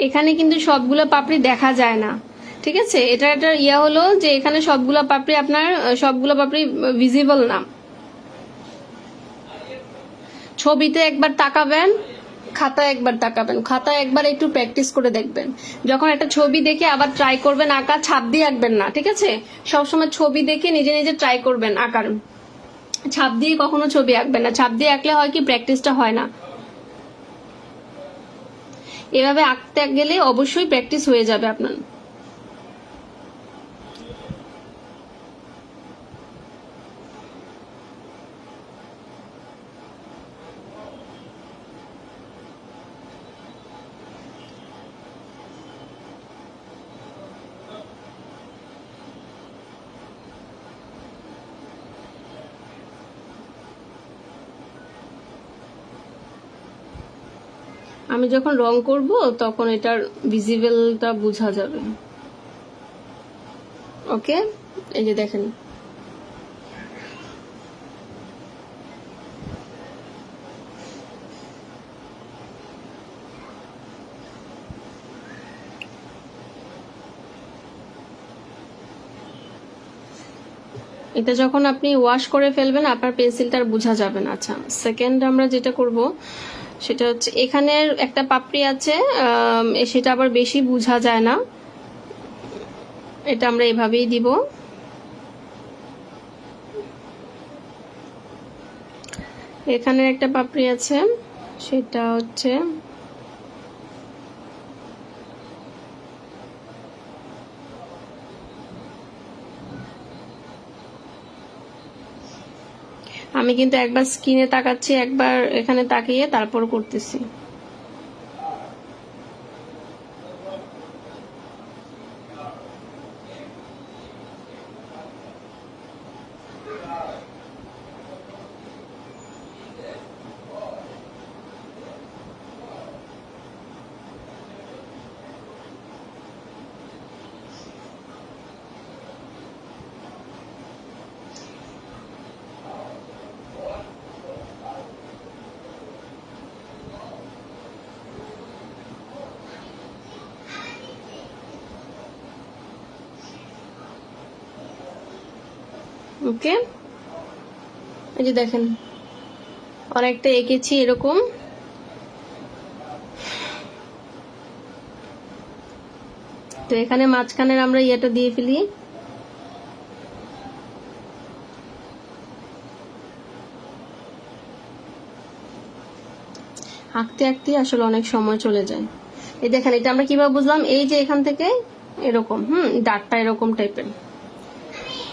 [SPEAKER 1] এখানে কিন্তু সবগুলো পাপড়ি দেখা যায় না, ঠিক আছে, এটা একটা ইয়া হলো যে এখানে সবগুলো পাপড়ি আপনার সবগুলো পাপড়ি ভিজিবল না। ছবিতে একবার তাকাবেন, খাতায় একবার তাকাবেন, খাতায় একবার একটু প্র্যাকটিস করে দেখবেন। যখন একটা ছবি দেখে আবার ট্রাই করবেন আঁকা, ছাপ দিয়ে আঁকবেন না, ঠিক আছে, সবসময় ছবি দেখে নিজে নিজে ট্রাই করবেন আঁকার। ছাপ দিয়ে কখনো ছবি আঁকবেন না, ছাপ দিয়ে আঁকলে হয় কি প্র্যাকটিসটা হয় না। এভাবে আঁকতে গেলে অবশ্যই প্র্যাকটিস হয়ে যাবে আপনার। আমি যখন রং করব তখন এটার ভিজিবলটা বোঝা যাবে। ওকে, এই যে দেখেন এটা যখন আপনি ওয়াশ করে ফেলবেন আপনার পেন্সিলটার বোঝা যাবে না। আচ্ছা, সেকেন্ড আমরা যেটা করব সেটা হচ্ছে এখানের একটা পাপড়ি আছে, সেটা আবার বেশি বোঝা যায় না, এটা আমরা এভাবেই দিব। এখানের একটা পাপড়ি আছে, সেটা হচ্ছে আমি কিন্তু একবার স্ক্রিনে তাকাচ্ছি, একবার এখানে তাকিয়ে তারপর করতেছি। ওকে, এই যে দেখেন অনেকটা এঁকেছি এরকম। তো এখানে মাঝখানের আমরা ইয়েটা দিয়ে ফেলি। আঁকতে আঁকতে আসলে অনেক সময় চলে যায়। এই দেখেন এটা আমরা কিভাবে বুঝলাম, এই যে এখান থেকে এরকম ডাটটা এরকম টাইপের।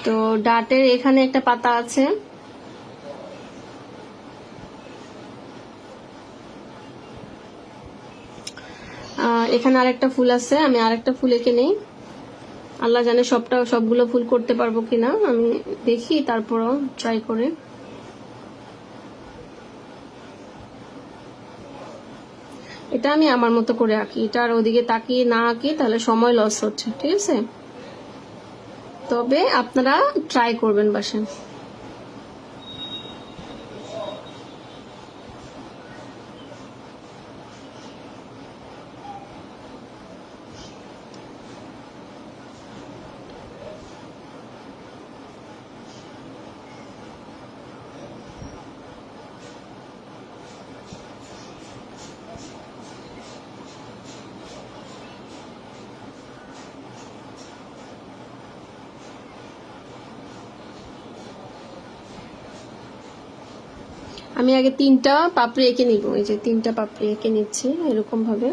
[SPEAKER 1] তো ডাটের এখানে একটা পাতা আছে, এখানে আরেকটা ফুল আছে। আমি আরেকটা ফুল এঁকে নেই, আল্লাহ জানে সবগুলো ফুল করতে পারবো কিনা, আমি দেখি তারপরও ট্রাই করে। এটা আমি আমার মতো করে আঁকি, এটা আর ওদিকে তাকিয়ে না আঁকি তাহলে সময় লস হচ্ছে, ঠিক আছে? তবে আপনারা ট্রাই করবেন বাসায়। আমি আগে 3টা পাপড়ি এঁকে নিব, এই যে 3টা পাপড়ি এঁকে নিচ্ছি এরকম ভাবে।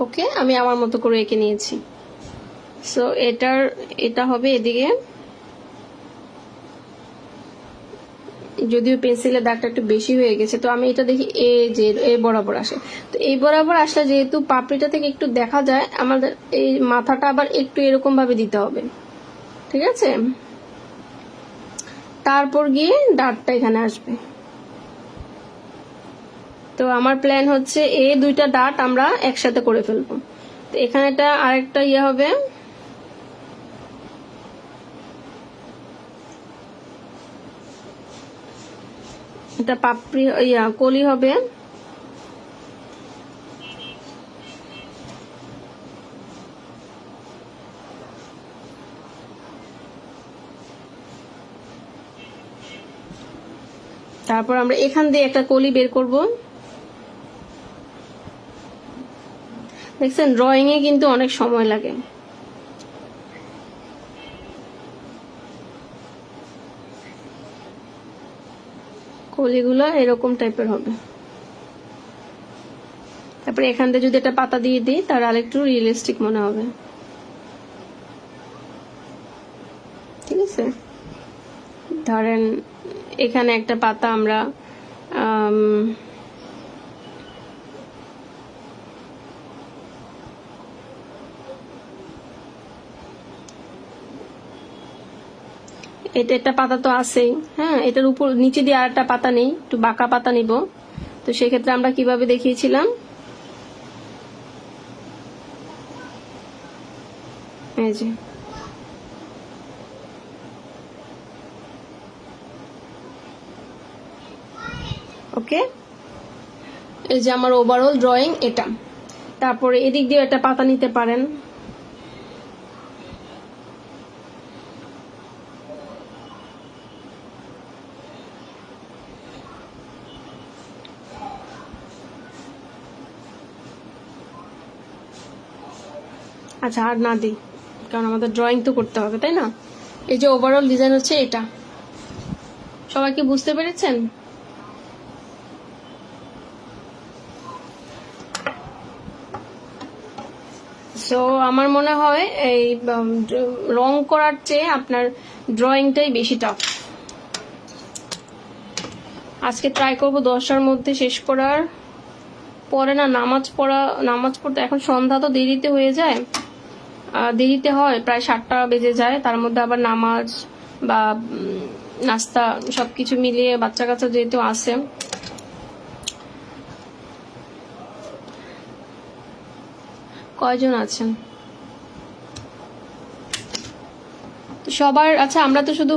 [SPEAKER 1] ওকে, আমি আমার মতো করে এঁকে নিয়েছি। সো এটা হবে এদিকে, যদিও পেন্সিলের দাগটা একটু বেশি হয়ে গেছে, তো আমি এটা দেখি এ বরাবর আসে। তো এই বরাবর আসলে যেহেতু পাপড়িটা থেকে একটু দেখা যায়, আমাদের এই মাথাটা আবার একটু এরকম ভাবে দিতে হবে, ঠিক আছে? তারপর গিয়ে ডাটটা এখানে আসবে। তো আমার প্ল্যান হচ্ছে এই 2টা ডাট আমরা একসাথে করে ফেলবো। তো এখানে আরেকটা ইয়ে হবে, এটা পাপড়ি কলি হবে। তারপর আমরা এখান দিয়ে একটা কলি বের করব। দেখছেন ড্রয়িং এ কিন্তু অনেক সময় লাগে। কলিগুলো এরকম টাইপের হবে। তারপরে এখান থেকে যদি একটা পাতা দিয়ে দিই তার আরেকটু রিয়েলিস্টিক মনে হবে, ঠিক আছে? ধরেন এখানে একটা পাতা আমরা এটা একটা পাতা তো আছেই, হ্যাঁ, এটার উপর নিচে দিয়ে আরেকটা পাতা নেই, একটু বাঁকা পাতা নিব। তো সেক্ষেত্রে আমরা কিভাবে দেখিয়েছিলাম, এই যে ওকে, এই যে আমার ওভারঅল ড্রয়িং এটা। তারপরে এদিক দিয়ে একটা পাতা নিতে পারেন, আচ্ছা আর না দিই, কারণ আমাদের ড্রয়িং তো করতে হবে, তাই না? এই যে ওভারঅল ডিজাইন হচ্ছে এটা। সবাই কি বুঝতে পেরেছেন? সো আমার মনে হয় এই রং করার চেয়ে আপনার ড্রয়িংটাই বেশি টাফ। আজকে ট্রাই করব 10টার মধ্যে শেষ করার। পরে না নামাজ পড়তে এখন সন্ধ্যা তো দেরিতে হয়ে যায়, দেরিতে হয়, প্রায় 7টা বেজে যায়। তার মধ্যে আবার নামাজ বা নাস্তা সবকিছু মিলিয়ে বাচ্চা কাচ্চা যেহেতু আসে। কয়জন আছেন সবার? আচ্ছা আমরা তো শুধু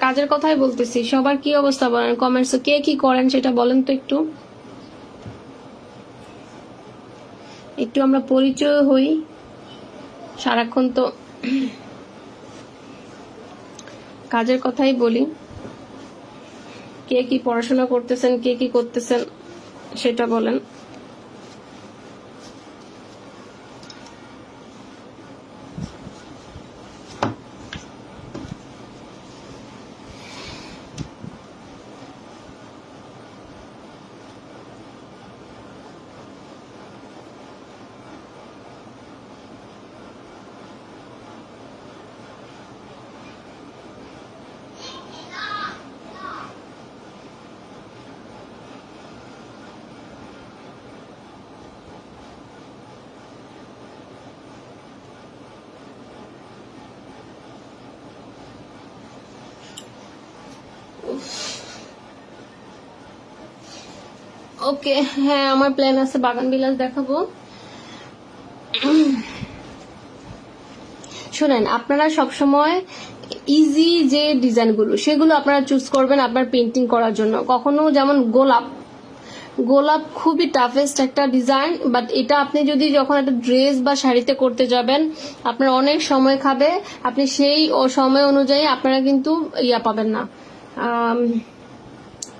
[SPEAKER 1] কাজের কথাই বলতেছি, সবার কি অবস্থা বলেন কমেন্টস, কে কি করেন সেটা বলেন তো একটু। একটু আমরা পরিচয় হই, সারাক্ষণ তো কাজের কথাই বলি। কে কি পড়াশোনা করতেছেন, কে কি করতেছেন সেটা বলেন। ওকে, হ্যাঁ আমার প্ল্যান আছে বাগান বিলাস দেখাবো। শুনেন, আপনারা সবসময় ইজি যে ডিজাইনগুলো সেগুলো আপনারা চুজ করবেন আপনার পেন্টিং করার জন্য। কখনো যেমন গোলাপ খুবই টাফেস্ট একটা ডিজাইন, বাট এটা আপনি যদি যখন একটা ড্রেস বা শাড়িতে করতে যাবেন আপনার অনেক সময় খাবে, আপনি সেই সময় অনুযায়ী আপনারা কিন্তু পাবেন না,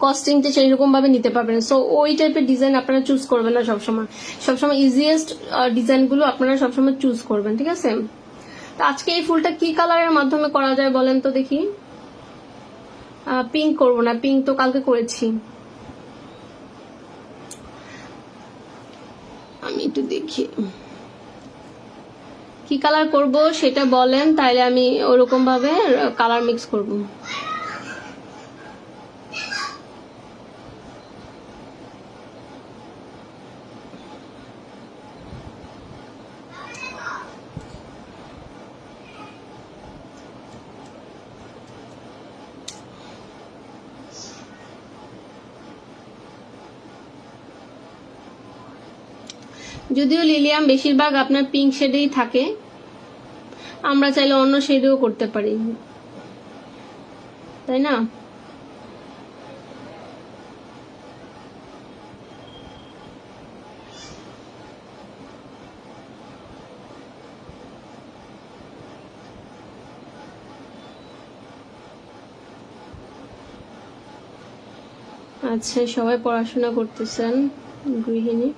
[SPEAKER 1] কস্টিংটা সেই রকম ভাবে নিতে পারবেন। সো ওই টাইপের ডিজাইন আপনারা চুজ করবেন না সবসময় ইজিয়েস্ট ডিজাইনগুলো আপনারা সবসময় চুজ করবেন, ঠিক আছে? তো আজকে এই ফুলটা কি কালারের মাধ্যমে করা যায় বলেন তো দেখি। পিঙ্ক করবো না, পিঙ্ক তো কালকে করেছি। আমি একটু দেখি কি কালার করব সেটা বলেন, তাইলে আমি ওরকম ভাবে কালার মিক্স করব। যদিও লিলিয়াম বেশিরভাগ আপনার পিঙ্ক শেডেই থাকে, আমরা চাইলে অন্য শেডেও করতে পারি, তাই না? আচ্ছা সবাই পড়াশোনা করতেছেন, গৃহিণী।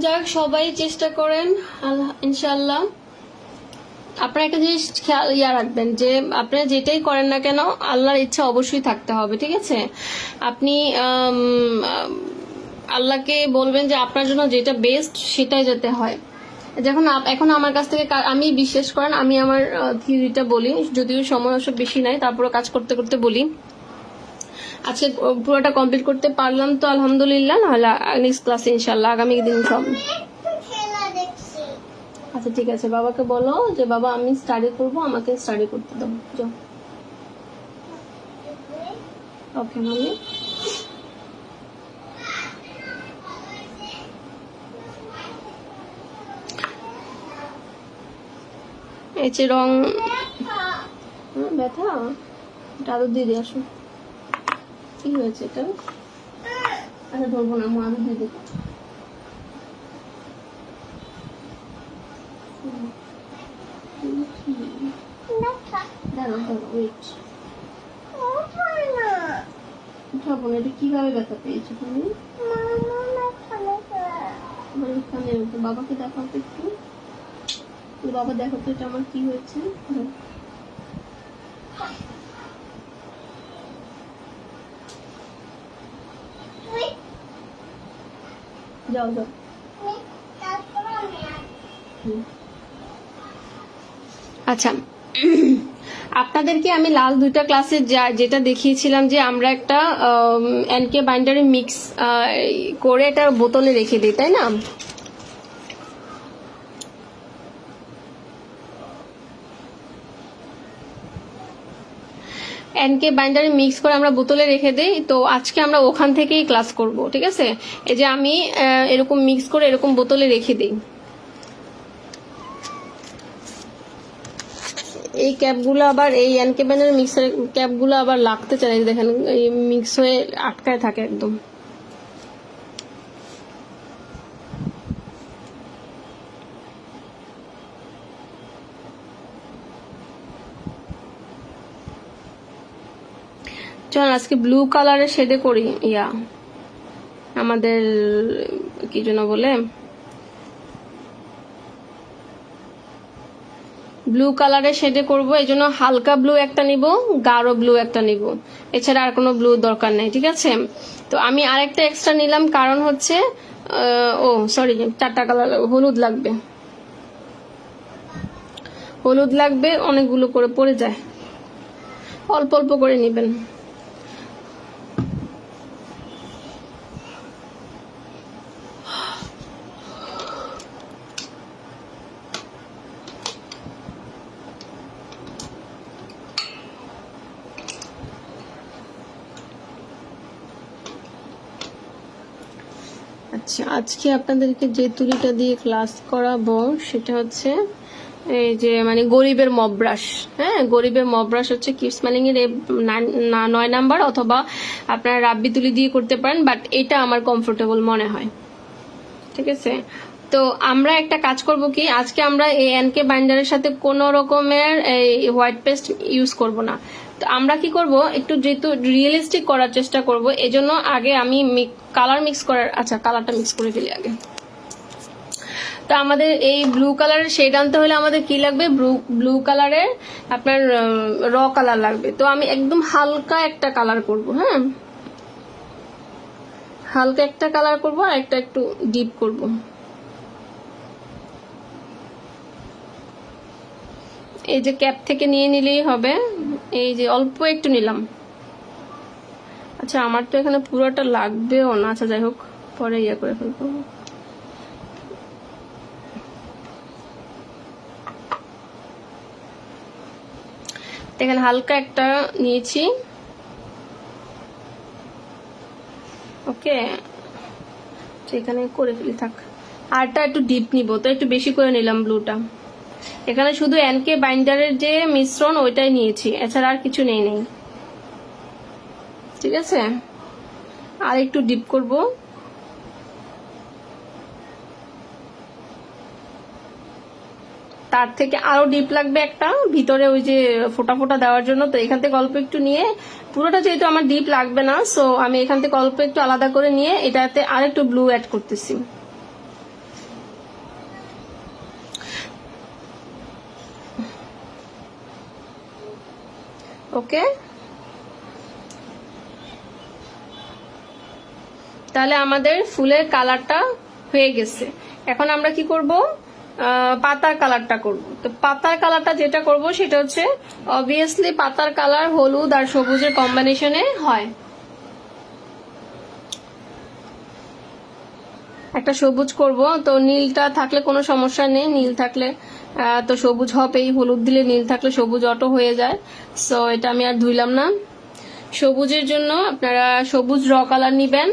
[SPEAKER 1] যাক সবাই চেষ্টা করেন ইনশাল্লাহ। আপনারা একটা জিনিস রাখবেন যে আপনারা যেটাই করেন না কেন আল্লাহর ইচ্ছা অবশ্যই থাকতে হবে, ঠিক আছে? আপনি আল্লাহকে বলবেন যে আপনার জন্য যেটা বেস্ট সেটাই যেতে হয়। যখন এখন আমার কাছ থেকে আমি বিশ্বাস করেন আমি আমার থিওরিটা বলি, যদিও সময় অবশ্য বেশি নাই, তারপরে কাজ করতে করতে বলি। আজকে পুরোটা কমপ্লিট করতে পারলাম তো আলহামদুলিল্লাহ, নাহলে নেক্সট ক্লাসে ইনশাল্লাহ আগামী দিন সব। আচ্ছা ঠিক আছে, বাবাকে বলো যে বাবা আমি স্টাডি করব, আমাকে স্টাডি করতে দাও, যাও। ওকে মাম্মি। এই যে রং ব্যথা, এটা আরো দিয়ে দিয়ে আসো। কি হয়েছে এটা? আচ্ছা ধরবো না, আমি দিয়ে দেবো। দাঁড়াও ওয়েট। দেখাবো না, এটা কিভাবে ব্যথা পেয়েছো তুমি? আমার এখানে তো বাবাকে দেখাও তো একটু। তো বাবা দেখো তো এটা আমার কি হয়েছে। যাও যাও। আচ্ছা, আপনাদেরকে আমি লাল 2টা ক্লাসে যেটা দেখিয়েছিলাম যে আমরা একটা এনকে বাইন্ডারে মিক্স করে এটা বোতলে রেখে দিই, তাই না? এনকে বাইন্ডারে মিক্স করে আমরা বোতলে রেখে দিই। তো আজকে আমরা ওখান থেকেই ক্লাস করব, ঠিক আছে? এই যে আমি এরকম মিক্স করে এরকম বোতলে রেখে দিই। এই ক্যাপগুলো আবার এই এনকে বাইন্ডারের মিক্সার ক্যাপগুলো আবার লাগতে চায় না, দেখেন এই মিক্স হয়ে আটকায় থাকে একদম। চল আজকে ব্লু কালারের শেডে করি, আমাদের কি যেন বলে, ব্লু কালারের শেডে করবো। এই জন্য হালকা ব্লু একটা নিব, গাঢ় ব্লু একটা নিব, এছাড়া আর কোনো ব্লু দরকার নেই, ঠিক আছে? তো আমি আরেকটা এক্সট্রা নিলাম, কারণ হচ্ছে ও সরি 4টা কালার হলুদ লাগবে, হলুদ লাগবে, অনেকগুলো করে পড়ে যায়, অল্প অল্প করে নেবেন। আচ্ছা, আজকে আপনাদেরকে যে তুলিটা দিয়ে ক্লাস করাবো সেটা হচ্ছে এই যে মানে গরিবের মব ব্রাশ। হ্যাঁ, গরিবের মব ব্রাশ হচ্ছে কিড স্মাইলিং এর 9 নাম্বার, অথবা আপনারা রাব্বি তুলি দিয়ে করতে পারেন, বাট এটা আমার কমফোর্টেবল মনে হয়, ঠিক আছে? তো আমরা একটা কাজ করব কি, আজকে আমরা এই এনকে বাইন্ডারের সাথে কোনো রকমের এই হোয়াইট পেস্ট ইউজ করব না। তো আমরা কি করব, একটু যেহেতু রিয়েলিস্টিক করার চেষ্টা করব, এজন্য আগে আমি কালার মিক্স করার, আচ্ছা কালারটা মিক্স করে ফেলি আগে। তো আমাদের এই ব্লু কালারের শেড আনতে হলে আমাদের কি লাগবে, ব্লু কালারের আপনার র কালার লাগবে। তো আমি একদম হালকা একটা কালার করব, হ্যাঁ হালকা একটা কালার করব, আর একটা একটু ডিপ করব। এই যে ক্যাপ থেকে নিয়ে নিলেই হবে, এই যে অল্প একটু নিলাম। আচ্ছা আমার তো এখানে পুরোটা লাগবেও না, আচ্ছা যাই হোক পরে করে ফেলবো। এখানে হালকা একটা নিয়েছি, ওকে এখানে করে ফেলি থাক। আরটা একটু ডিপ নিব, তো একটু বেশি করে নিলাম ব্লুটা। এখানে শুধু এনকে বাইন্ডারের যে মিশ্রণ ওইটাই নিয়েছি, এছাড়া আর কিছু নেই, ঠিক আছে? আর একটু ডিপ করব, তার থেকে আরো ডিপ লাগবে একটা ভিতরে ওই যে ফোটা ফোটা দেওয়ার জন্য। তো এখান থেকে অল্প একটু নিয়ে, পুরোটা যেহেতু আমার ডিপ লাগবে না, সো আমি এখান থেকে অল্প একটু আলাদা করে নিয়ে এটাতে আর একটু ব্লু অ্যাড করতেছি। ওকে, তাহলে আমাদের ফুলের কালারটা হয়ে গেছে। এখন আমরা কি করব, পাতার কালারটা করব। তো পাতার কালারটা যেটা করব সেটা হচ্ছে অবভিয়াসলি পাতার কালার হলুদ আর সবুজের কম্বিনেশনে হয়। একটা সবুজ করব, তো নীলটা থাকলে কোনো সমস্যা নেই, নীল থাকলে তো সবুজ হবেই, হলুদ দিলে নীল থাকলে সবুজ অটো হয়ে যায়। সো এটা আমি আর ধুইলাম না। সবুজের জন্য আপনারা সবুজ র কালার নিবেন।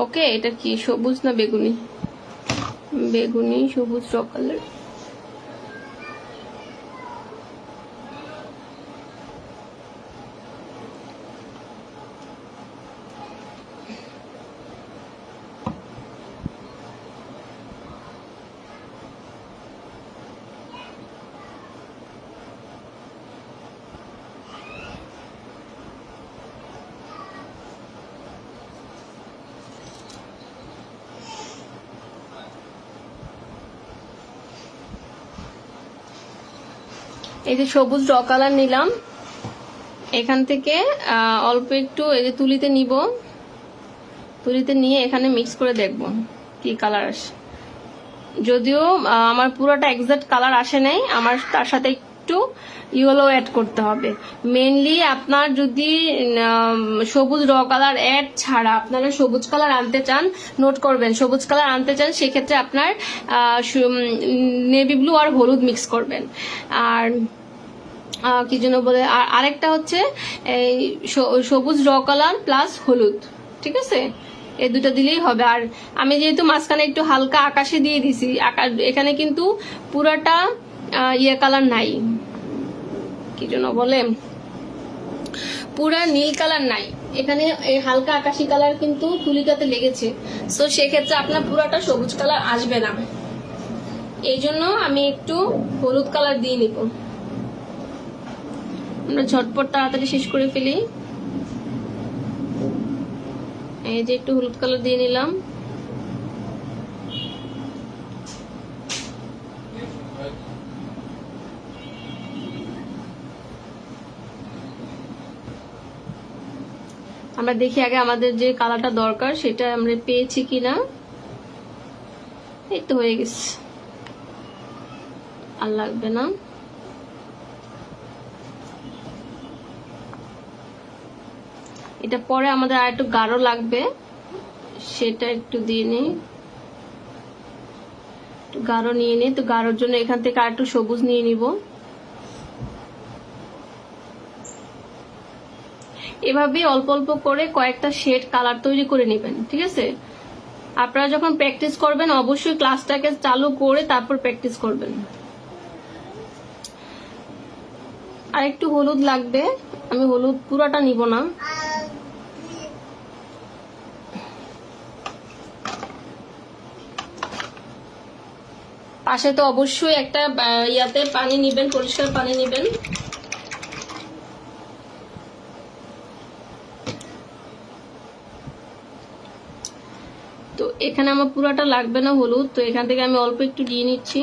[SPEAKER 1] ওকে, এটা কি সবুজ না বেগুনি? বেগুনি সবুজ র কালার। এই যে সবুজ র কালার নিলাম, এখান থেকে অল্প একটু এই যে তুলিতে নিব, তুলিতে নিয়ে এখানে মিক্স করে দেখব কি কালার আসে। যদিও আমার পুরোটা এক্সাক্ট কালার আসে নাই, আমার তার সাথে একটু ইয়েলো অ্যাড করতে হবে। মেনলি আপনার যদি সবুজ র কালার অ্যাড ছাড়া আপনারা সবুজ কালার আনতে চান, নোট করবেন, সবুজ কালার আনতে চান, সেক্ষেত্রে আপনার নেভি ব্লু আর হলুদ মিক্স করবেন। আর কি জন্য বলে, আরেকটা হচ্ছে এই সবুজ র কালার প্লাস হলুদ, ঠিক আছে, এই দুটো দিলেই হবে। আর আমি যেহেতু মাঝখানে একটু হালকা আকাশে দিয়ে দিছি, এখানে কিন্তু পুরাটা ইয়ে কালার নাই, কি জন্য বলে, পুরা নীল কালার নাই, এখানে এই হালকা আকাশি কালার কিন্তু তুলিটাতে লেগেছে। সো সেক্ষেত্রে আপনার পুরাটা সবুজ কালার আসবে না, এই জন্য আমি একটু হলুদ কালার দিয়ে নিব। আমরা ঝটপট তাড়াতাড়ি শেষ করে ফেলি। এই যে একটু হলুদ কালার দিয়ে নিলাম। আমরা দেখি আগে আমাদের যে কালারটা দরকার সেটা আমরা পেয়েছি কিনা। এই তো হয়ে গেছে, আর লাগবে না। এটা পরে আমাদের আর একটু গাঢ় লাগবে, সেটা একটু দিয়ে নিই, একটু গাঢ় নিয়ে নিই। তো গাঢ়র জন্য এখান থেকে আর একটু সবুজ নিয়ে নিব। এভাবেই অল্প অল্প করে কয়েকটা শেড কালার তৈরি করে নেবেন, ঠিক আছে। আপনারা যখন প্র্যাকটিস করবেন অবশ্যই ক্লাসটাকে চালু করে তারপর প্র্যাকটিস করবেন। আর একটু হলুদ লাগবে, আমি হলুদ পুরাটা নিব না। পাশে তো অবশ্যই একটা ইয়াতে পানি নিবেন, পরিষ্কার পানি নিবেন। তো এখানে আমার পুরাটা লাগবে না হলুদ, তো এখান থেকে আমি অল্প একটু দিয়ে নিচ্ছি।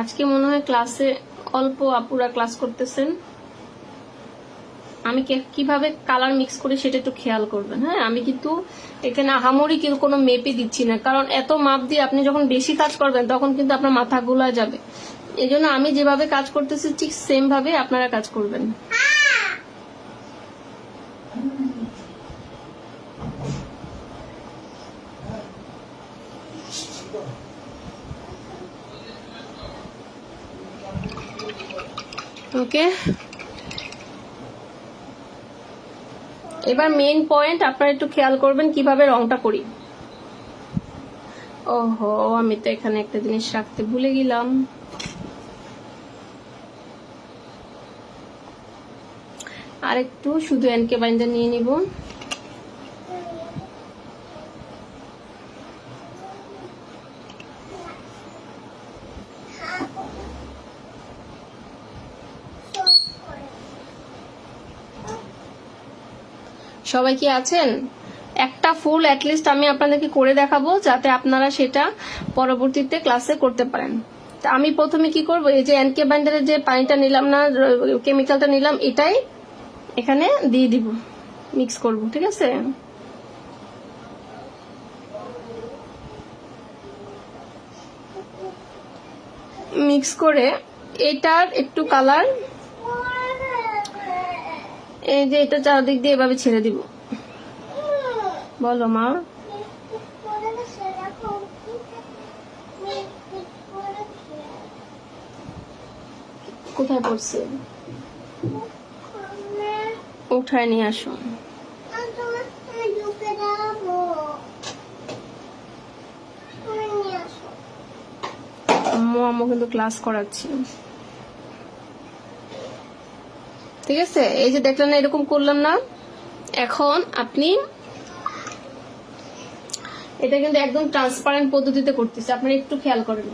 [SPEAKER 1] আজকে মনে হয় ক্লাসে অল্প আপুরা ক্লাস করতেছেন। আমি কিভাবে কালার মিক্স করি সেটা একটু খেয়াল করবেন। হ্যাঁ, আমি কিন্তু এখানে আহামরি কোনো মেপে দিচ্ছি না, কারণ এত মাপ দিয়ে আপনি যখন বেশি কাজ করবেন তখন কিন্তু আপনার মাথা গোলা যাবে। এই জন্য আমি যেভাবে কাজ করতেছি ঠিক সেম ভাবে আপনারা কাজ করবেন। ওকে, এবার মেইন পয়েন্ট আপনারা একটু খেয়াল করবেন কিভাবে রংটা করি। ওহো, আমি তো এখানে একটা জিনিস রাখতে ভুলে গেলাম। আর একটু শুধু এনকে বাইন্ডার নিয়ে নিব। সবাই কি আছেন? একটা ফুল অ্যাটলিস্ট আমি আপনাদেরকে করে দেখাবো যাতে আপনারা সেটা পরবর্তীতে ক্লাসে করতে পারেন। তা আমি প্রথমে কি করব, এই যে এনকে বাইন্ডারের যে পানিটা নিলাম না, কেমিক্যালটা নিলাম, এটাই এখানে দিয়ে দিব, মিক্স করব, ঠিক আছে। মিক্স করে এটার একটু কালার এই যে এটা চারদিক দিয়ে এভাবে ছেড়ে দিব। বলো মা, কোথায় পড়ছে? উঠায় নিয়ে আসো। আম্মু কিন্তু ক্লাস করাচ্ছি, ঠিক আছে। এই যে দেখলেন না, এরকম করলাম না। এখন আপনি এটা কিন্তু একদম ট্রান্সপারেন্ট পদ্ধতিতে করতেছি, আপনারা একটু খেয়াল করেন।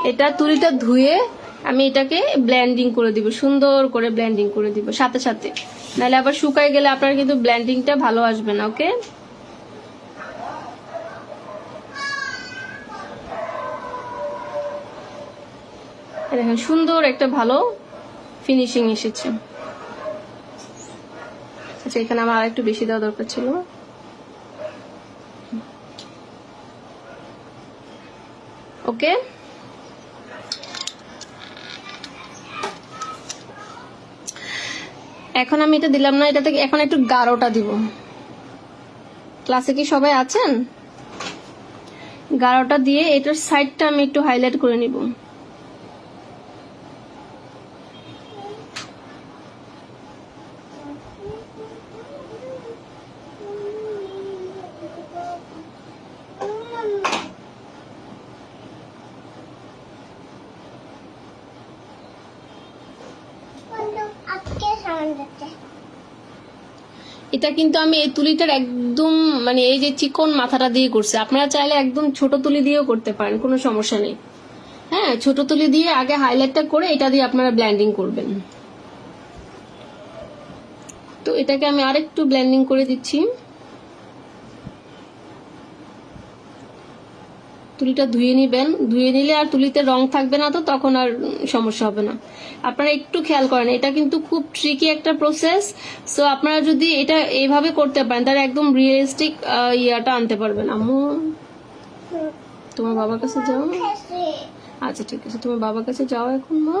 [SPEAKER 1] এটা তুলিটা ধুয়ে আমি এটাকে ব্লেন্ডিং করে দিব, সুন্দর করে ব্লেন্ডিং করে দিব সাথে সাথে, নাহলে আবার শুকায় গেলে আপনার কিন্তু ব্লেন্ডিংটা ভালো আসবে না। ওকে, দেখেন সুন্দর একটা ভালো ফিনিশিং এসেছে। আচ্ছা, এখানে আমার আরেকটু বেশি দেওয়া দরকার ছিল। ওকে, এখন আমি এটা দিলাম না, এটাতে এখন একটু গাঢ়টা দিব। ক্লাসে কি সবাই আছেন? গাঢ়টা দিয়ে এটার সাইডটা আমি একটু হাইলাইট করে নিব। এটা কিন্তু আমি এই তুলিটার একদম মানে এই যে চিকন মাথাটা দিয়ে করছি, আপনারা চাইলে একদম ছোট তুলি দিয়েও করতে পারেন, কোনো সমস্যা নেই। হ্যাঁ, ছোট তুলি দিয়ে আগে হাইলাইটটা করে এটা দিয়ে আপনারা ব্লেন্ডিং করবেন। তো এটাকে আমি আরেকটু ব্লেন্ডিং করে দিচ্ছি। তুলিটা ধুয়ে নিবেন, ধুয়ে নিলে আর তুলিতে রং থাকবে না, তো তখন আর সমস্যা হবে না। আপনারা একটু খেয়াল করেন, এটা কিন্তু খুব ট্রিকি একটা প্রসেস। সো আপনারা যদি এটা এইভাবে করতে পারেন তাহলে একদম রিয়েলিস্টিক ইয়াটা আনতে পারবেন। আম্মু, তোমার বাবার কাছে যাও। আচ্ছা ঠিক আছে, তোমার বাবার কাছে যাও এখন মা।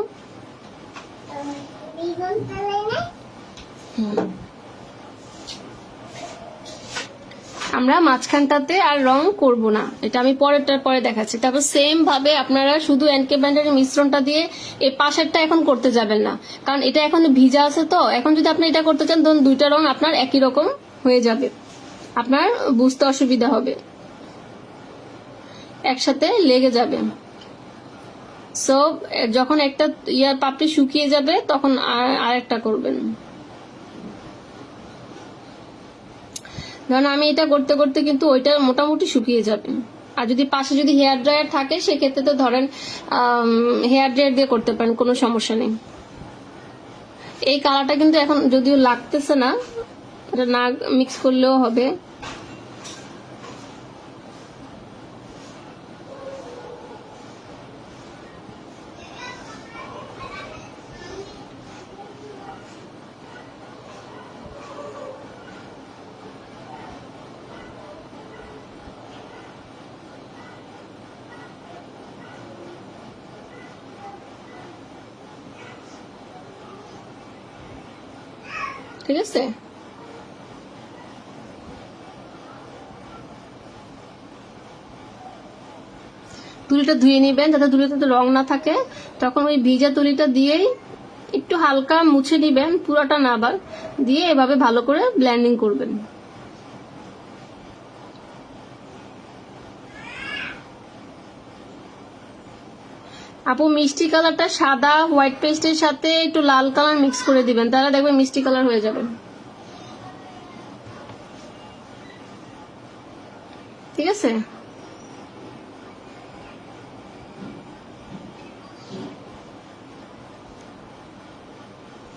[SPEAKER 1] আমরা মাঝখানটাতে আর রং করব না, এটা আমি পরেরটার পরে দেখাচ্ছি। তারপর সেম ভাবে আপনারা শুধু এনকে ব্যান্ডের মিশ্রণটা দিয়ে এই পাশেরটা এখন করতে যাবেন না, কারণ এটা এখন ভিজা আছে। তো এখন যদি আপনি এটা করতে চান তখন দুইটা রং আপনার একই রকম হয়ে যাবে, আপনার বুঝতে অসুবিধা হবে, একসাথে লেগে যাবে। সো যখন একটা ইয়ার পাপড়ি শুকিয়ে যাবে তখন আরেকটা করবেন। ধরুন আমি এটা করতে করতে কিন্তু ওইটা মোটামুটি শুকিয়ে যাবে। আর যদি পাশে যদি হেয়ার ড্রায়ার থাকে সেক্ষেত্রে তো ধরেন হেয়ার ড্রায়ার দিয়ে করতে পারেন, কোনো সমস্যা নেই। এই কালারটা কিন্তু এখন যদিও লাগতেছে না, এটা না মিক্স করলেও হবে। ঠিক আছে, তুলিটা ধুয়ে নিবেন যাতে তুলিতে রং না থাকে। তখন ওই ভিজা তুলিটা দিয়েই একটু হালকা মুছে নিবেন, পুরাটা না আবার দিয়ে এভাবে ভালো করে ব্লেন্ডিং করবেন। আপু মিষ্টি কালারটা সাদা হোয়াইট পেস্টের সাথে একটু লাল কালার মিক্স করে দিবেন, তাহলে দেখবেন মিষ্টি কালার হয়ে যাবে। ঠিক আছে,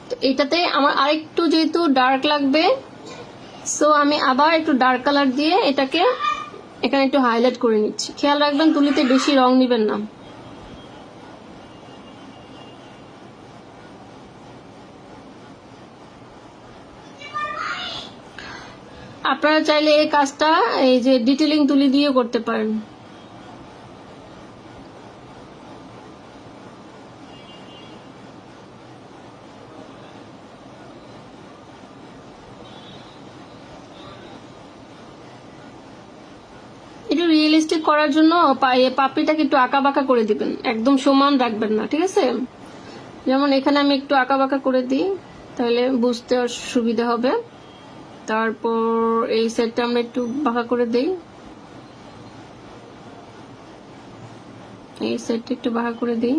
[SPEAKER 1] তো এটাতে আমার আরেকটু যেহেতু ডার্ক লাগবে, সো আমি আবার একটু ডার্ক কালার দিয়ে এটাকে এখানে একটু হাইলাইট করে নিচ্ছি। খেয়াল রাখবেন তুলিতে বেশি রং নিবেন না। আপনারা চাইলে এই কাজটা এই যে ডিটেলিং তুলি দিয়েও করতে পারেন। একটু রিয়েলিস্টিক করার জন্য পাপড়িটাকে একটু আঁকা বাঁকা করে দিবেন, একদম সমান রাখবেন না। ঠিক আছে, যেমন এখানে আমি একটু আঁকা বাঁকা করে দিই, তাহলে বুঝতে সুবিধা হবে। তারপর এই সাইডটা আমরা একটু বাঁকা করে দেই, এই সাইডটা একটু বাঁকা করে দিই।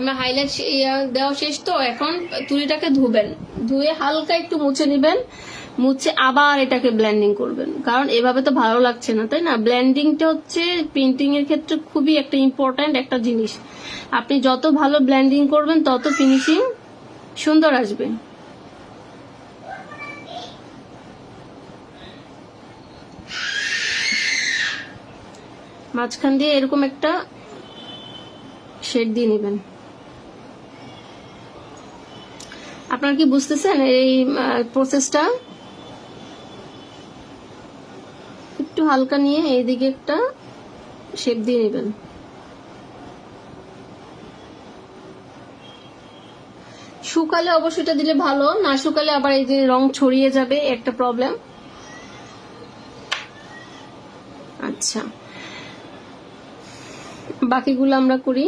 [SPEAKER 1] আমার হাইলাইট দেওয়া শেষ, তো এখন তুলিটাকে ধুবেন, ধুয়ে হালকা একটু মুছে নেবেন, মুছে আবার এটাকে ব্লেন্ডিং করবেন, কারণ এভাবে তো ভালো লাগছে না, তাই না? ব্লেন্ডিংটা হচ্ছে পেন্টিং এর ক্ষেত্রে খুবই একটা ইম্পর্ট্যান্ট একটা জিনিস। আপনি যত ভালো ব্লেন্ডিং করবেন তত ফিনিশিং সুন্দর আসবে। মাঝখান দিয়ে এরকম একটা শেড দিয়ে নেবেন। আপনারা কি বুঝতেছেন এই প্রসেসটা? একটু হালকা নিয়ে এইদিকে একটা শেপ দিয়ে নেবেন। শুকালে অবশ্যই এটা দিলে ভালো, না শুকালে আবার এই যে রং ছড়িয়ে যাবে, একটা প্রবলেম। আচ্ছা, বাকিগুলো আমরা করি।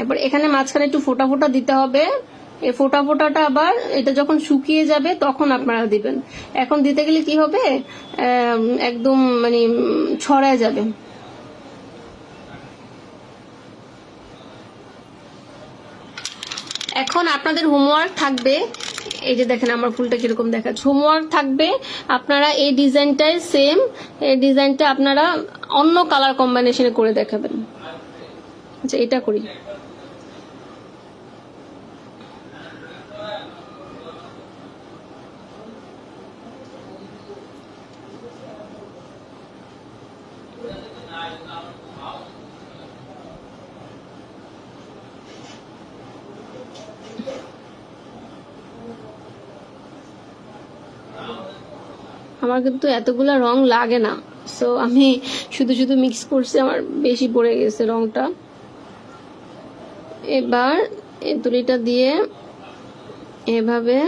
[SPEAKER 1] এবার এখানে মাঝখানে একটু ফোঁটা ফোঁটা দিতে হবে। এই ফোঁটা ফোঁটাটা আবার এটা যখন শুকিয়ে যাবে তখন আপনারা দিবেন। এখন দিতে গেলে কি হবে, একদম মানে ছড়ায় যাবে। এখন আপনাদের হোমওয়ার্ক থাকবে, এই যে দেখেন আমার ফুলটা কিরকম দেখাচ্ছে, হোমওয়ার্ক থাকবে আপনারা এই ডিজাইনটাই সেম, এই ডিজাইনটা আপনারা অন্য কালার কম্বিনেশনে করে দেখাবেন। আচ্ছা, এটা করি। আমার কিন্তু এতগুলা রং লাগে না, সো আমি শুধু শুধু মিক্স করছি, আমার বেশি পড়ে গেছে রংটা। এবার এই তুলিটা দিয়ে এভাবে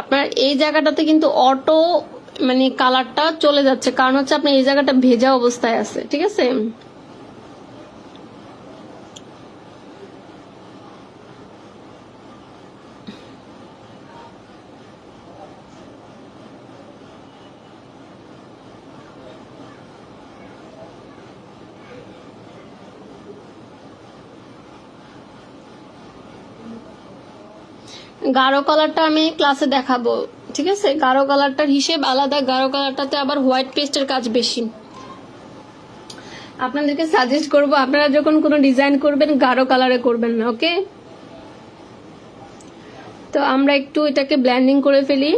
[SPEAKER 1] আপনার এই জায়গাটাতে কিন্তু অটো মানে কালারটা চলে যাচ্ছে, কারণ হচ্ছে আপনার এই জায়গাটা ভেজা অবস্থায় আছে, ঠিক আছে? গাঢ় কালারটা আমি ক্লাসে দেখাবো, ঠিক আছে? গাঢ় কালারটার হিসেব আলাদা, গাঢ় কালারটাতে আবার হোয়াইট পেস্টের কাজ বেশি। আপনাদেরকে সাজেস্ট করব আপনারা যখন কোনো ডিজাইন করবেন গাঢ় কালারে করবেন না, ওকে? তো আমরা একটু এটাকে ব্লেন্ডিং করে ফেলি।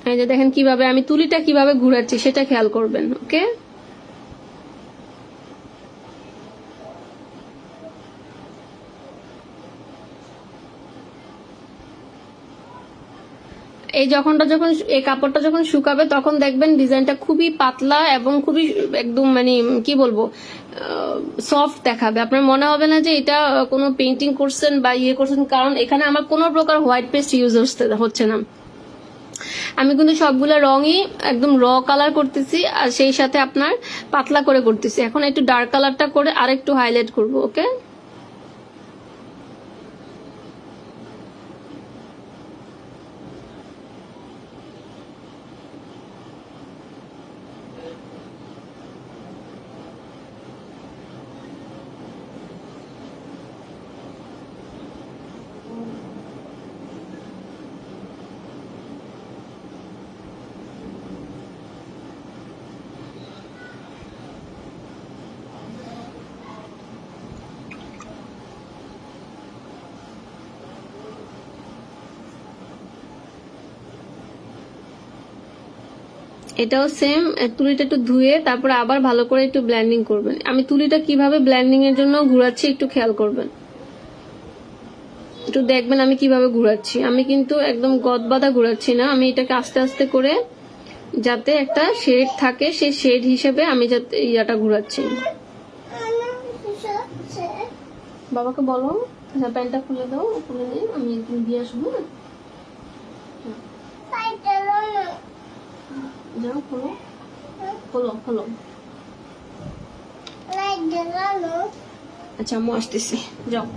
[SPEAKER 1] এই যে দেখেন কিভাবে আমি তুলিটা কিভাবে ঘুরাচ্ছি সেটা খেয়াল করবেন, ওকে? এই যখন এই কাপড়টা যখন শুকাবে তখন দেখবেন ডিজাইনটা খুবই পাতলা এবং খুবই একদম মানে কি বলবো সফট দেখাবে। আপনার মনে হবে না যে এটা কোনো পেইন্টিং করছেন বা ইয়ে করছেন, কারণ এখানে আমার কোনো প্রকার হোয়াইট পেস্ট ইউজ হচ্ছে না। আমি কিন্তু সবগুলা রঙই একদম র কালার করতেছি, আর সেই সাথে আপনার পাতলা করে করতেছি। এখন একটু ডার্ক কালারটা করে আর একটু হাইলাইট করবো, ওকে? এটাও সেম, তুলিটা একটু ধুয়ে তারপরে আবার ভালো করে একটু ব্লেন্ডিং করবেন। আমি তুলিটা কিভাবে ব্লেন্ডিং এর জন্য ঘুরাচ্ছি একটু খেয়াল করবেন, একটু দেখবেন আমি কিভাবে ঘুরাচ্ছি। আমি কিন্তু একদম গদবাদা ঘুরাচ্ছি না, আমি এটাকে আস্তে আস্তে করে যাতে একটা শেড থাকে সেই শেড হিসেবে আমি যাতে ইয়াটা ঘুরাচ্ছি। বাবাকে বলো প্যান্টটা খুলে দাও, খুলে নিন, আমি দিয়ে আসবো। যাও খোলো খোলো খোলো।
[SPEAKER 2] লাইট জ্বালানো।
[SPEAKER 1] আচ্ছা আম্মু আসতেছি, যাও।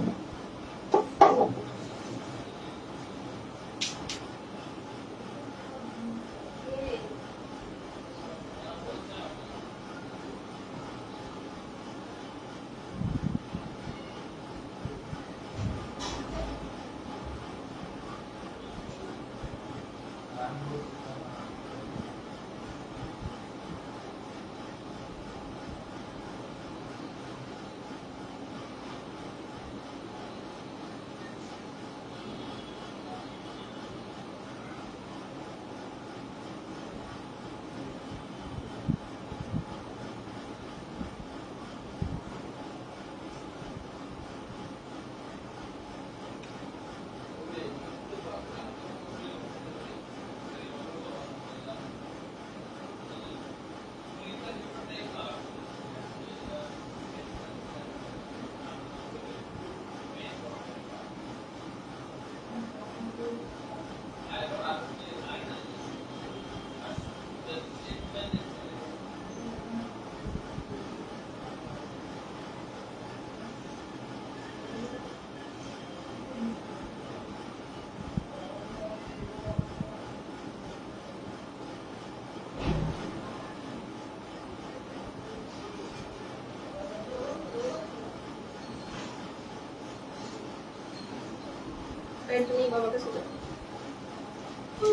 [SPEAKER 1] তুমি বাবার কাছে যাও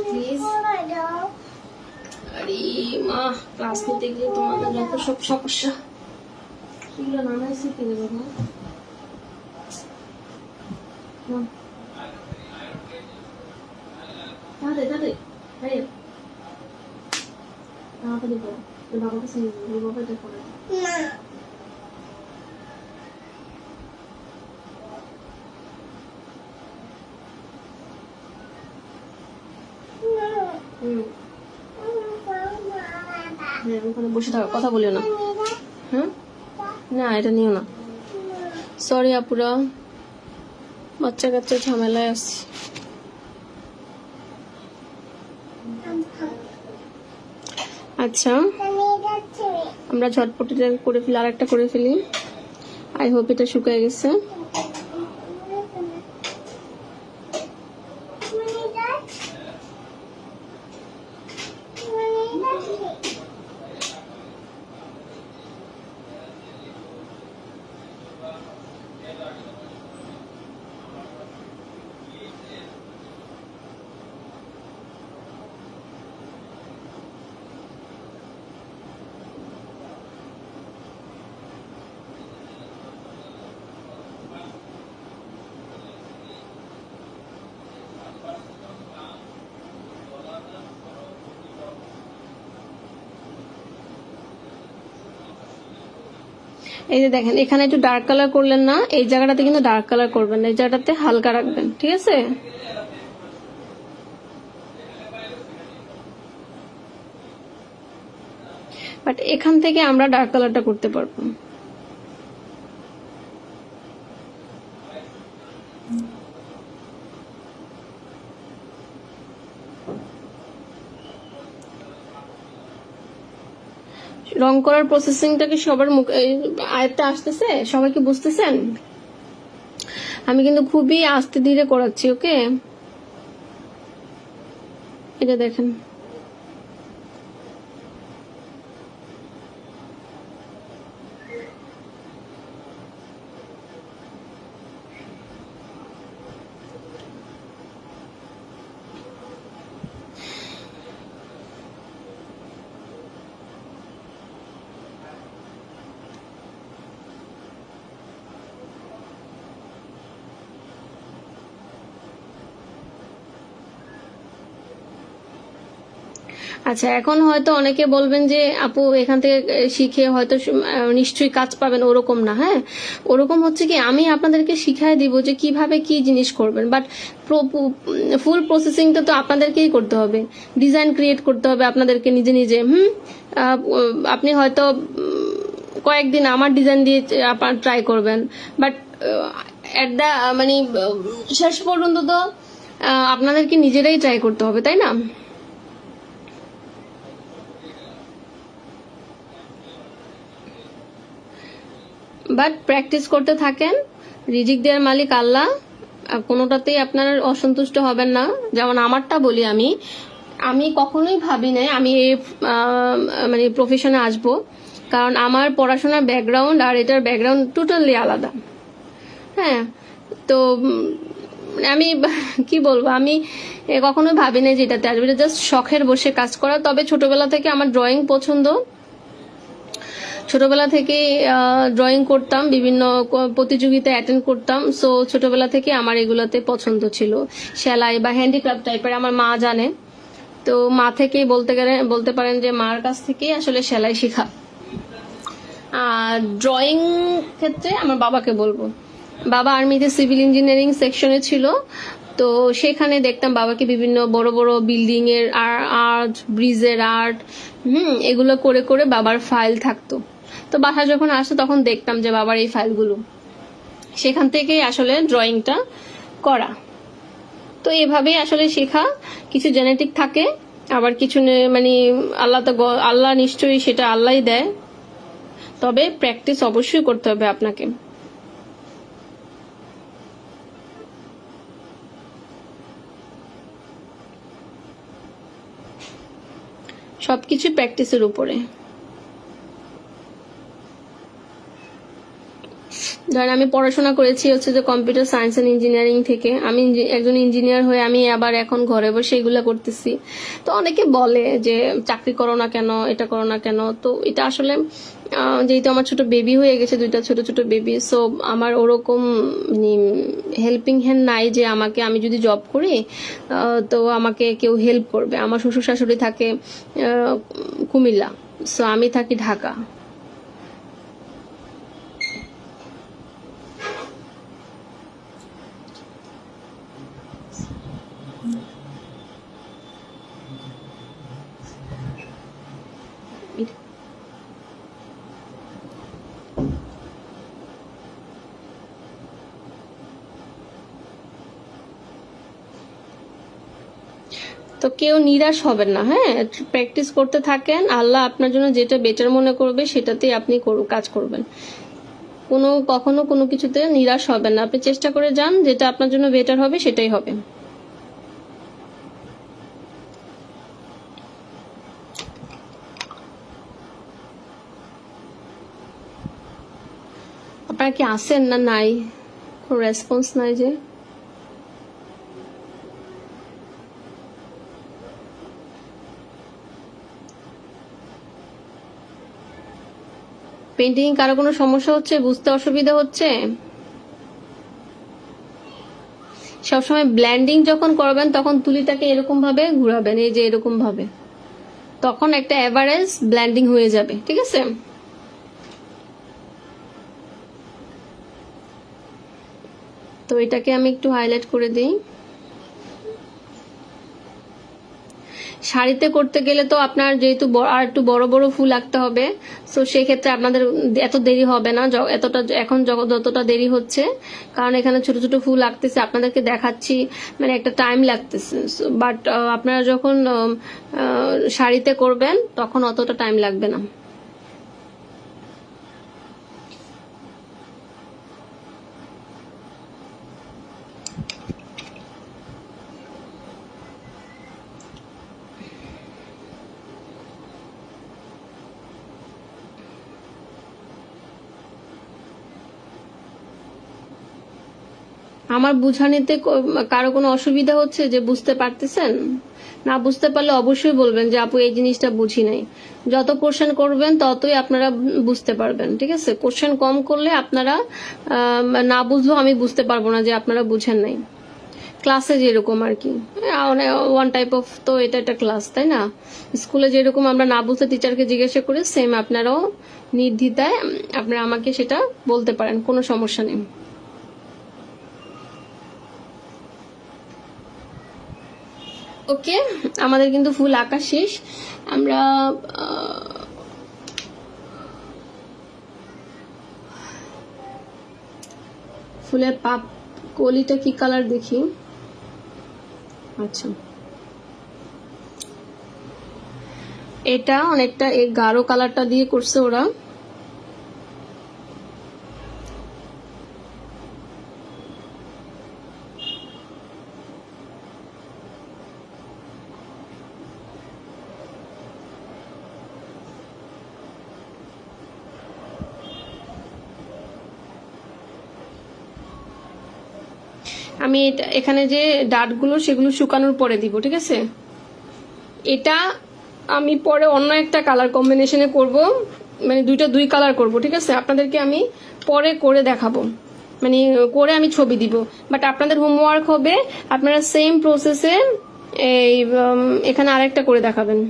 [SPEAKER 1] প্লিজ।
[SPEAKER 2] পড়ে দাও।
[SPEAKER 1] আরে মা, ক্লাস নিতে গিয়ে তোমাদের যত সব সমস্যা, এগুলো নানাই শিখে দেবে। মা তাড়াতাড়ি তাড়াতাড়ি তাড়াতাড়ি করো, বাবার কাছে নিয়ে যাবো, বাবা এটা করে।
[SPEAKER 2] না।
[SPEAKER 1] হুম, হ্যাঁ ওখানে বসে থাকো, কথা বলিও না। হ্যাঁ না, এটা নিও না। সরি আপুরা, বাচ্চা কাচ্চা ঝামেলায় আসছি। আচ্ছা আমরা ঝটপট এটা করে ফেলি, আর একটা করে ফেলি। আই হোপ এটা শুকিয়ে গেছে। এই যে দেখেন, এখানে একটু ডার্ক কালার করলেন না, এই জায়গাটাতে কিন্তু ডার্ক কালার করবেন না, এই জায়গাটাতে হালকা রাখবেন, ঠিক আছে? বাট এখান থেকে আমরা ডার্ক কালারটা করতে পারবো। রং করার প্রসেসিংটা কি সবার মুখ আয়ত্তে আসতেছে? সবাই কি বুঝতেছেন? আমি কিন্তু খুবই আস্তে ধীরে করাচ্ছি, ওকে? এটা দেখেন, আচ্ছা এখন হয়তো অনেকে বলবেন যে আপু এখান থেকে শিখে হয়তো নিশ্চয়ই কাজ পাবেন, ওরকম না। হ্যাঁ, ওরকম হচ্ছে কি, আমি আপনাদেরকে শিখাই দিব যে কিভাবে কি জিনিস করবেন, বাট ফুল প্রসেসিংটা তো আপনাদেরকেই করতে হবে। ডিজাইন ক্রিয়েট করতে হবে আপনাদেরকে নিজে নিজে। আপনি হয়তো কয়েকদিন আমার ডিজাইন দিয়ে আপনার ট্রাই করবেন, বাট এট দ্য মানে শেষ পর্যন্ত তো আপনাদেরকে নিজেরাই ট্রাই করতে হবে, তাই না? বাট প্র্যাকটিস করতে থাকেন, রিজিক দেওয়ার মালিক আল্লাহ, কোনোটাতেই আপনার অসন্তুষ্ট হবেন না। যেমন আমারটা বলি, আমি কখনোই ভাবি নাই আমি এই মানে প্রফেশনে আসব, কারণ আমার পড়াশোনার ব্যাকগ্রাউন্ড আর এটার ব্যাকগ্রাউন্ড টোটালি আলাদা। হ্যাঁ, তো আমি কি বলবো, আমি কখনোই ভাবি নাই যে এটাতে আসবে, এটা জাস্ট শখের বসে কাজ করা। তবে ছোটবেলা থেকে আমার ড্রয়িং পছন্দ, ছোটবেলা থেকে ড্রয়িং করতাম, বিভিন্ন প্রতিযোগিতায় অ্যাটেন্ড করতাম। সো ছোটবেলা থেকে আমার এগুলোতে পছন্দ ছিল, সেলাই বা হ্যান্ডিক্রাফট টাইপের। আমার মা জানে, তো মা থেকেই বলতে পারেন যে মার কাছ থেকেই আসলে সেলাই শেখা। আর ড্রয়িং ক্ষেত্রে আমার বাবাকে বলবো, বাবা আর্মিতে সিভিল ইঞ্জিনিয়ারিং সেকশনে ছিল, তো সেখানে দেখতাম বাবাকে বিভিন্ন বড় বড় বিল্ডিং এর আর্ট, ব্রিজের আর্ট, এগুলো করে করে বাবার ফাইল থাকতো। তো বাসা যখন আসতো তখন দেখতাম যে বাবার এই ফাইলগুলো, সেখান থেকেই আসলে ড্রয়িংটা করা। তো এভাবেই আসলে শেখা, কিছু জেনেটিক থাকে, আবার কিছু মানে আল্লাহ নিশ্চয়ই সেটা আল্লাহই দেয়, তবে প্র্যাকটিস অবশ্যই করতে হবে আপনাকে। সবকিছু প্র্যাকটিসের উপরে। ধরেন আমি পড়াশোনা করেছি হচ্ছে যে কম্পিউটার সায়েন্স এন্ড ইঞ্জিনিয়ারিং থেকে, আমি একজন ইঞ্জিনিয়ার হয়ে আমি আবার এখন ঘরে বসে এগুলো করতেছি। তো অনেকে বলে যে চাকরি করো না কেন, এটা করো না কেন। তো এটা আসলে যেহেতু আমার ছোট বেবি হয়ে গেছে, 2টা ছোট ছোট বেবি, সো আমার ওরকম হেল্পিং হ্যান্ড নাই যে আমি যদি জব করি তো আমাকে কেউ হেল্প করবে। আমার শ্বশুর শাশুড়ি থাকে কুমিল্লা, সো আমি থাকি ঢাকা। তো কেউ নিরাশ হবেন না, হ্যাঁ, প্র্যাকটিস করতে থাকেন। আল্লাহ আপনার জন্য যেটা বেটার মনে করবে সেটাতেই আপনি কাজ করবেন। কখনো কোনো কিছুতে নিরাশ হবেন না, আপনি চেষ্টা করে যান, যেটা আপনার জন্য বেটার হবে সেটাই হবে। আপনারা কি আসেন না নাই? কোনো রেসপন্স নাই যে। পেন্টিং কারো কোনো সমস্যা হচ্ছে, বুঝতে অসুবিধা হচ্ছে? সবসময় ব্ল্যান্ডিং যখন করবেন তখন তুলিটাকে এরকম ভাবে ঘুরাবেন, এই যে এরকম ভাবে, তখন একটা এভারেজ ব্ল্যান্ডিং হয়ে যাবে, ঠিক আছে? তো এটাকে আমি একটু হাইলাইট করে দিই। শাড়িতে করতে গেলে তো আপনার যেহেতু আর একটু বড় বড় ফুল আঁকতে হবে, সো সেক্ষেত্রে আপনাদের এত দেরি হবে না, এখন যতটা দেরি হচ্ছে, কারণ এখানে ছোট ছোট ফুল আঁকতেছে, আপনাদেরকে দেখাচ্ছি, মানে একটা টাইম লাগতেছে। বাট আপনারা যখন শাড়িতে করবেন তখন অতটা টাইম লাগবে না। আমার বুঝানিতে কারো কোনো অসুবিধা হচ্ছে যে বুঝতে পারতেছেন? না বুঝতে পারলে অবশ্যই বলবেন যে আপু এই জিনিসটা বুঝি নাই। যত কোশ্চেন করবেন ততই আপনারা বুঝতে পারবেন, ঠিক আছে? কোশ্চেন কম করলে আপনারা না বুঝলেও আমি বুঝতে পারবো না যে আপনারা বুঝেন নাই। ক্লাসে যেরকম আর কি, ওয়ান টাইপ অফ, তো এটা একটা ক্লাস, তাই না? স্কুলে যেরকম আমরা না বুঝতে টিচারকে জিজ্ঞাসা করি, সেম আপনারাও নির্দ্বিধায় আপনারা আমাকে সেটা বলতে পারেন, কোনো সমস্যা নেই। ওকে, আমাদের কিন্তু ফুল আঁকা শেষ। আমরা ফুলের কলিটা কি কালার দেখি। আচ্ছা, এটা অনেকটা এই গাঢ় কালারটা দিয়ে করছে ওরা। আমি এখানে যে ডাটগুলো সেগুলো শুকানোর পরে দিব, ঠিক আছে? এটা আমি পরে অন্য একটা কালার কম্বিনেশনে করব, মানে দুই কালার করব, ঠিক আছে? আপনাদেরকে আমি পরে করে দেখাবো, মানে করে আমি ছবি দিব। বাট আপনাদের হোমওয়ার্ক হবে আপনারা সেম প্রসেসে এই এখানে আরেকটা করে দেখাবেন।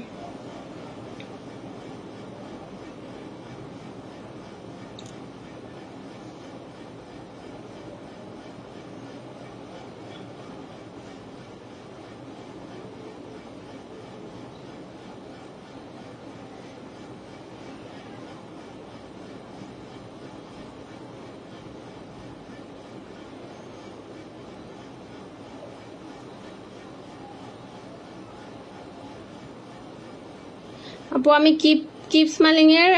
[SPEAKER 1] আপু আমি কিপ স্মাইলিং এর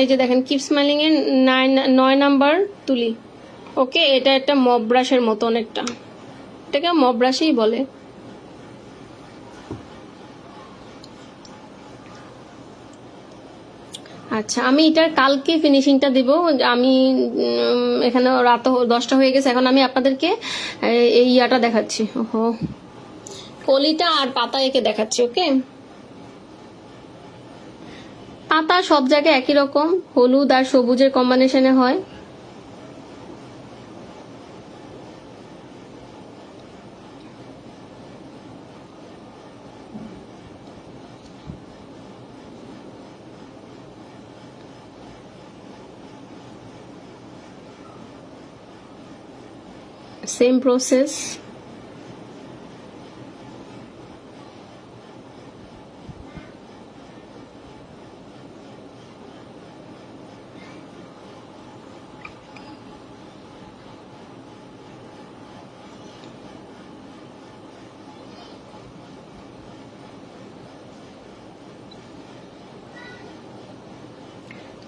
[SPEAKER 1] এই যে দেখেন কিপ স্মাইলিং এর 9 নাম্বার তুলি। ওকে, এটা একটা মব ব্রাশের মতো অনেকটা, এটাকে মব ব্রাশই বলে। আচ্ছা, আমি এটার কালকে ফিনিশিংটা দিব। আমি এখানে রাত 10টা হয়ে গেছে, এখন আমি আপনাদেরকে এই ইয়াটা দেখাচ্ছি। ওহো, কলিটা আর পাতা এঁকে দেখাচ্ছি। ওকে, পাতা সব জায়গায় একই রকম, হলুদ আর সবুজের কম্বিনেশনে হয়। Same process.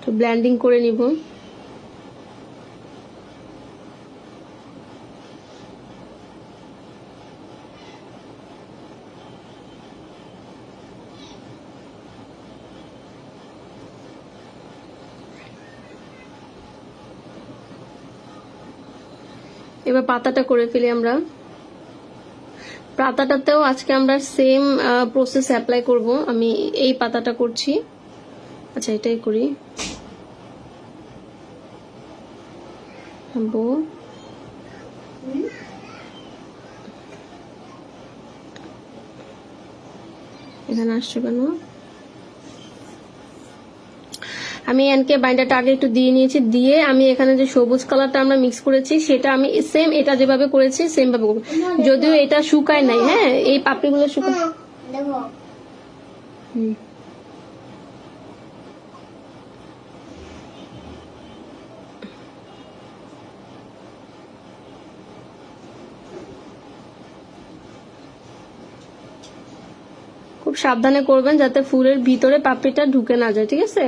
[SPEAKER 1] তো ব্লেন্ডিং করে নিব। এবার পাতাটা করে ফেলি আমরা। পাতাটাতেও আজকে আমরা সেম প্রসেস অ্যাপ্লাই করব। আমি এই পাতাটা করছি। আচ্ছা, এটাই করি। এখানে আসছো কেন? আমি এনকে বাইন্ডারটা আগে একটু দিয়ে নিয়েছি, দিয়ে আমি এখানে যে সবুজ কালারটা আমরা মিক্স করেছি সেটা আমি সেম এটা যেভাবে করেছি সেম ভাবে করবো। যদিও এটা শুকায় নাই, হ্যাঁ, এই পাপড়িগুলো শুকায়। খুব সাবধানে করবেন যাতে ফুলের ভিতরে পাপড়িটা ঢুকে না যায়, ঠিক আছে?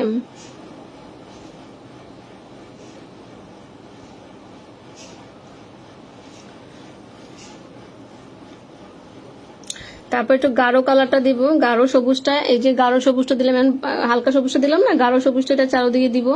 [SPEAKER 1] তারপর একটু গাঢ় কালারটা দিব, গাঢ় সবুজটা। এই যে গাঢ় সবুজটা দিলাম, হালকা সবুজটা দিলাম না, গাঢ় সবুজটা এটা চারদিকে দিব।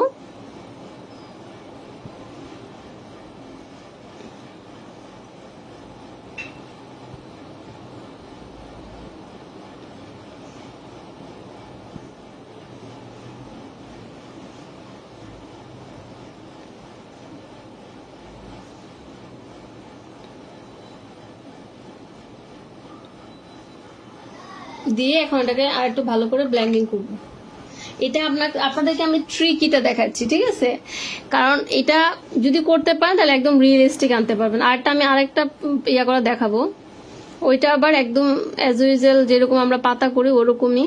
[SPEAKER 1] দিয়ে এখন এটাকে আর একটু ভালো করে ব্লেন্ডিং করব। এটা আপনাদেরকে আমি ট্রিকিটা দেখাচ্ছি, ঠিক আছে? কারণ এটা যদি করতে পারেন তাহলে একদম রিয়েলিস্টিক আনতে পারবেন। আরটা আমি আরেকটা ইয়া করে দেখাবো, ওইটা আবার একদম অ্যাজ ইউজুয়াল যেরকম আমরা পাতা করি ওরকমই।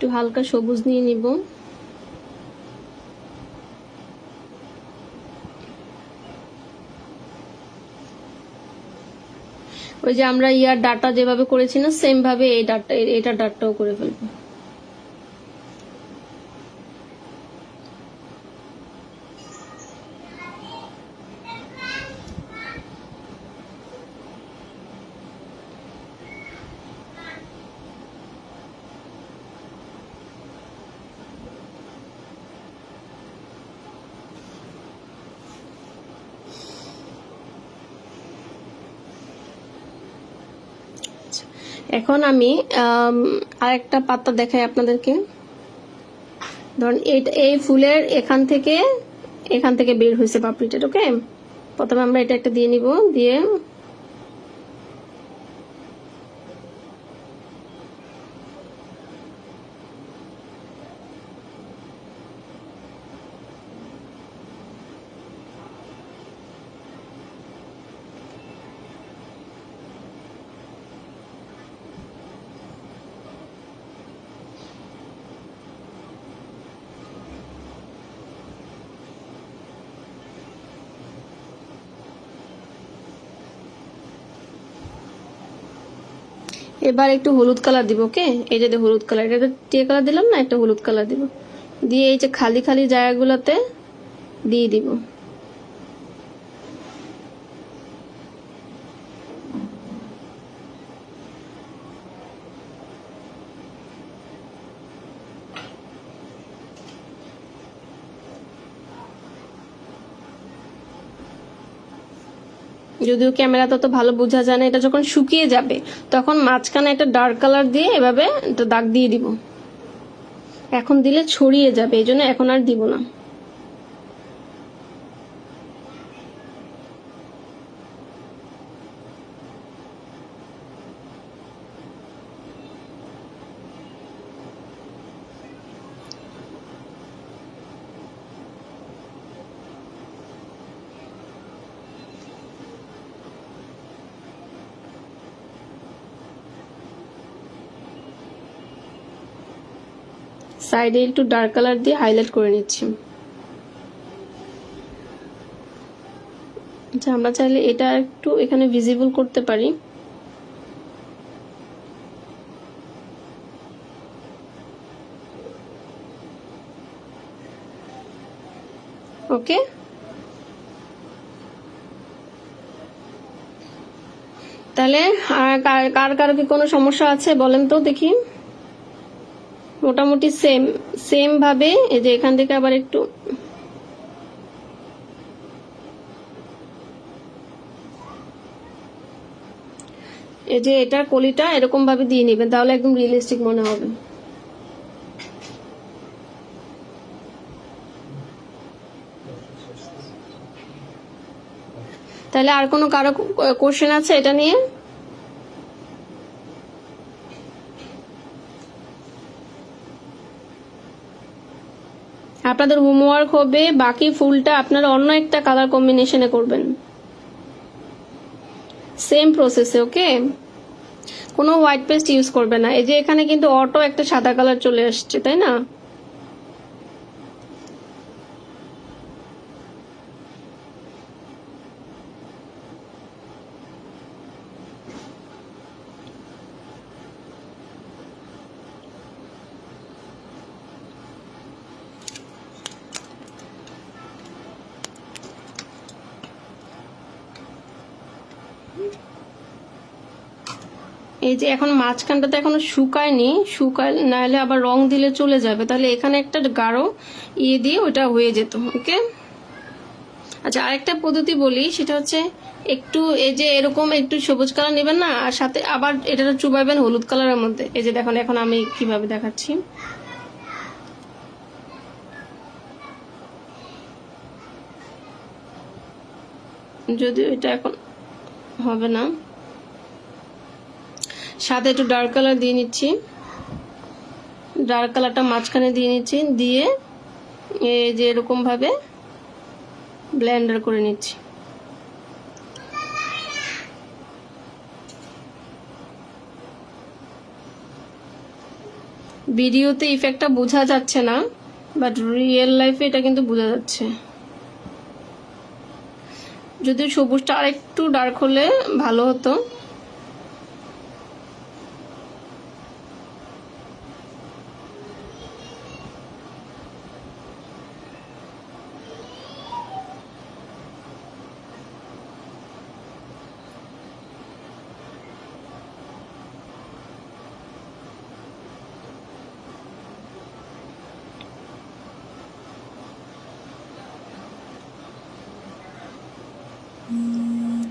[SPEAKER 1] একটু হালকা সবুজ নিয়ে নিব। ওই যে আমরা ইয়ার ডাটা যেভাবে করেছি না, সেম ভাবে এই ডাটা, এটা ডাটাও করে ফেলবো। এখন আমি আরেকটা পাতা দেখাই আপনাদেরকে। ধরুন এই ফুলের এখান থেকে বের হয়েছে পাপড়িটা। ওকে, প্রথমে আমরা এটা একটা দিয়ে নিব, দিয়ে এবার একটু হলুদ কালার দিব। ওকে, এই যে হলুদ কালার, এটা টিয়া কালার দিলাম না, একটা হলুদ কালার দিব, দিয়ে এই যে খালি খালি জায়গাগুলোতে দিয়ে দিব। যদিও ক্যামেরা তত ভালো বোঝা যায় না, এটা যখন শুকিয়ে যাবে তখন মাঝখানে একটা ডার্ক কালার দিয়ে এভাবে একটা দাগ দিয়ে দিব। এখন দিলে ছড়িয়ে যাবে, এই জন্য এখন আর দিব না। সাইডে একটু ডার্ক কালার দিয়ে হাইলাইট করে নিচ্ছি। আচ্ছা, আমরা চাইলে এটা একটু এখানে ভিজিবল করতে পারি। ওকে, তাহলে কার কার কি কোনো সমস্যা আছে বলেন তো দেখি। মোটামুটি সেম ভাবে এই যে এখান থেকে আবার একটু এই যে এটার কলিটা এরকম ভাবে দিয়ে নেবেন, তাহলে একদম রিয়েলিস্টিক মনে হবে। তাহলে আর কোনো কারো কোশ্চেন আছে এটা নিয়ে? আপনাদের হোমওয়ার্ক হবে বাকি ফুলটা আপনারা অন্য একটা কালার কম্বিনেশনে করবেন, সেম প্রসেসে। ওকে, কোনো হোয়াইট পেস্ট ইউজ করবে না। এই যে এখানে কিন্তু অটো একটা সাদা কালার চলে আসছে, তাই না? এই যে এখন মাঝখানটাতে এখনো শুকায়নি, না হলে আবার রং দিলে চলে যাবে, তাহলে এখানে একটা গাঢ় ইয়ে দিয়ে ওটা হয়ে যেত। ওকে, আচ্ছা আরেকটা পদ্ধতি বলি, সেটা হচ্ছে একটু এই যে এরকম একটু সবুজ কালার নেবেন না, আর সাথে আবার এটা চুবাইবেন হলুদ কালারের মধ্যে। এই যে দেখুন এখন আমি কিভাবে দেখাচ্ছি। যদিও এটা এখন হবে না, সাথে একটু ডার্ক কালার দিয়ে নিচ্ছি, ডার্ক কালারটা মাঝখানে দিয়ে নিচ্ছি, দিয়ে এই যে এরকম ভাবে ব্লেন্ডার করে নিচ্ছি। ভিডিওতে ইফেক্টটা বোঝা যাচ্ছে না, বাট রিয়েল লাইফে এটা কিন্তু বোঝা যাচ্ছে। যদিও সবুজটা আর একটু ডার্ক হলে ভালো হতো।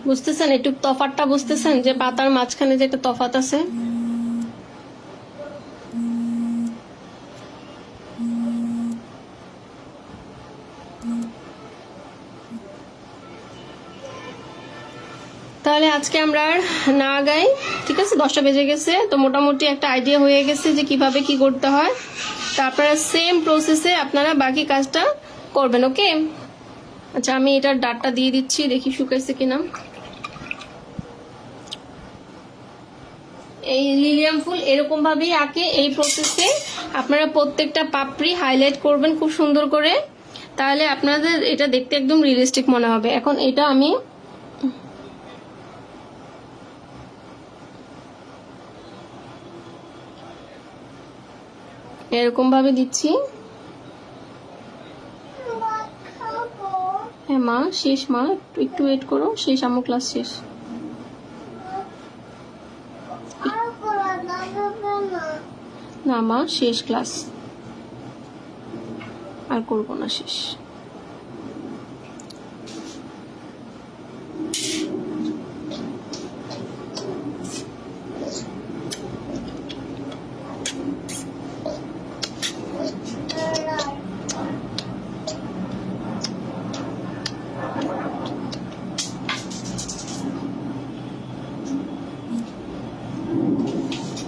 [SPEAKER 1] বুঝতেছেন একটু তফাতটা? বুঝতেছেন যে পাতার মাঝখানে যে একটা তফাত আছে? তাহলে আজকে আমরা আর না আগাই, ঠিক আছে? 10টা বেজে গেছে, তো মোটামুটি একটা আইডিয়া হয়ে গেছে যে কিভাবে কি করতে হয়। তা আপনারা সেম প্রসেসে আপনারা বাকি কাজটা করবেন, ওকে? আচ্ছা, আমি এটার ডাটটা দিয়ে দিচ্ছি, দেখি শুকাইছে কিনা। এই লিলিয়াম ফুল এরকম ভাবেই আঁকে। এই প্রসেসে আপনারা প্রত্যেকটা পাপড়ি হাইলাইট করবেন খুব সুন্দর করে, তাহলে আপনাদের এটা দেখতে একদম রিয়েলিস্টিক মনে হবে। এখন এটা আমি এরকম ভাবে দিচ্ছি। হ্যাঁ মা, শেষ মা, একটু ওয়েট করো, শেষ, আমার ক্লাস শেষ। না মা, শেষ ক্লাস, আর করবো না, শেষ।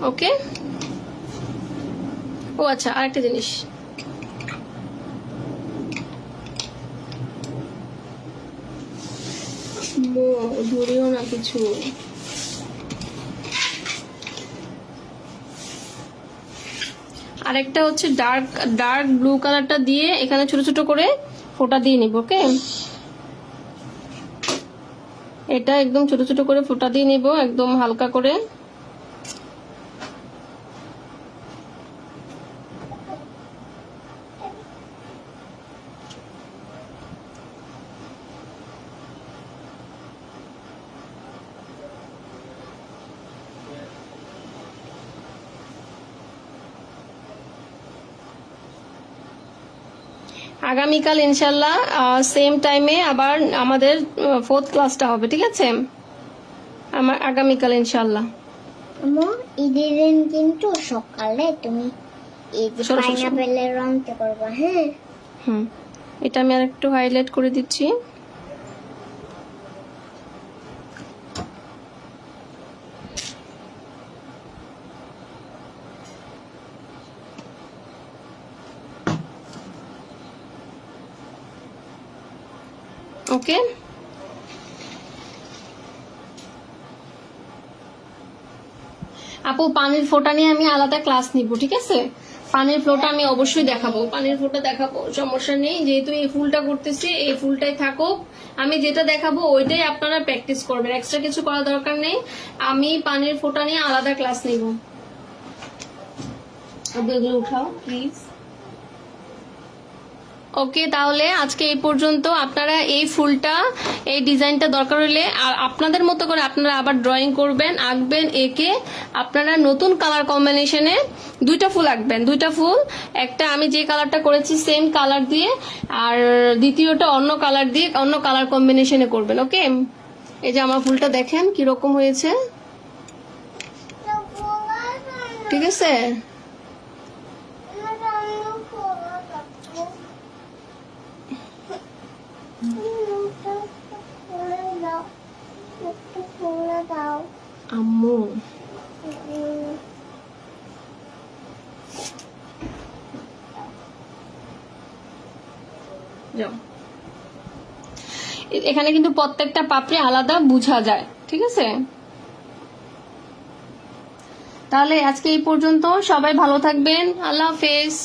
[SPEAKER 1] ওকে। ও আচ্ছা, আরেকটা জিনিস, ধরিও না কিছু। আরেকটা হচ্ছে ডার্ক ডার্ক ব্লু কালারটা দিয়ে এখানে ছোট ছোট করে ফোঁটা দিয়ে নিব, ওকে? এটা একদম ছোট ছোট করে ফোঁটা দিয়ে নিব, একদম হালকা করে। আগামীকাল ইনশাল্লাহ সেম টাইমে আবার আমাদের 4th ক্লাসটা হবে, ঠিক আছে? আমার আগামীকাল ইনশাল্লাহ।
[SPEAKER 2] ঈদের দিন কিন্তু সকালে তুমি এই যে পাইনাপেলের রংটা করবা, হ্যাঁ?
[SPEAKER 1] এটা আমি আর একটু হাইলাইট করে দিচ্ছি। ওকে, আপু পানির ফোঁটা নিয়ে আমি আলাদা ক্লাস নিব, ঠিক আছে? পানির ফ্লোটা আমি অবশ্যই দেখাবো, পানির ফোঁটা দেখাবো, সমস্যা নেই। যেহেতু এই ফুলটা করতেছি, এই ফুলটাই থাকুক, আমি যেটা দেখাবো ওইটাই আপনারা প্র্যাকটিস করবেন, এক্সট্রা কিছু করা দরকার নেই। আমি পানির ফোঁটা নিয়ে আলাদা ক্লাস নিব। এগুলো উঠাও প্লিজ। ওকে, তাহলে আজকে এই পর্যন্ত। আপনারা এই ফুলটা, এই ডিজাইনটা দরকার হলে আর আপনাদের মতো করে আপনারা আবার ড্রয়িং করবেন, আঁকবেন, এঁকে আপনারা নতুন কালার কম্বিনেশনে 2টা ফুল আঁকবেন। 2টা ফুল, একটা আমি যে কালারটা করেছি সেম কালার দিয়ে, আর দ্বিতীয়টা অন্য কালার দিয়ে, অন্য কালার কম্বিনেশনে করবেন, ওকে? এই যে আমার ফুলটা দেখেন কিরকম হয়েছে, ঠিক আছে? আম্মু এখানে কিন্তু প্রত্যেকটা পাপড়ি আলাদা বোঝা যায়, ঠিক আছে? তাহলে আজকে এই পর্যন্ত, সবাই ভালো থাকবেন, আল্লাহ হাফেজ।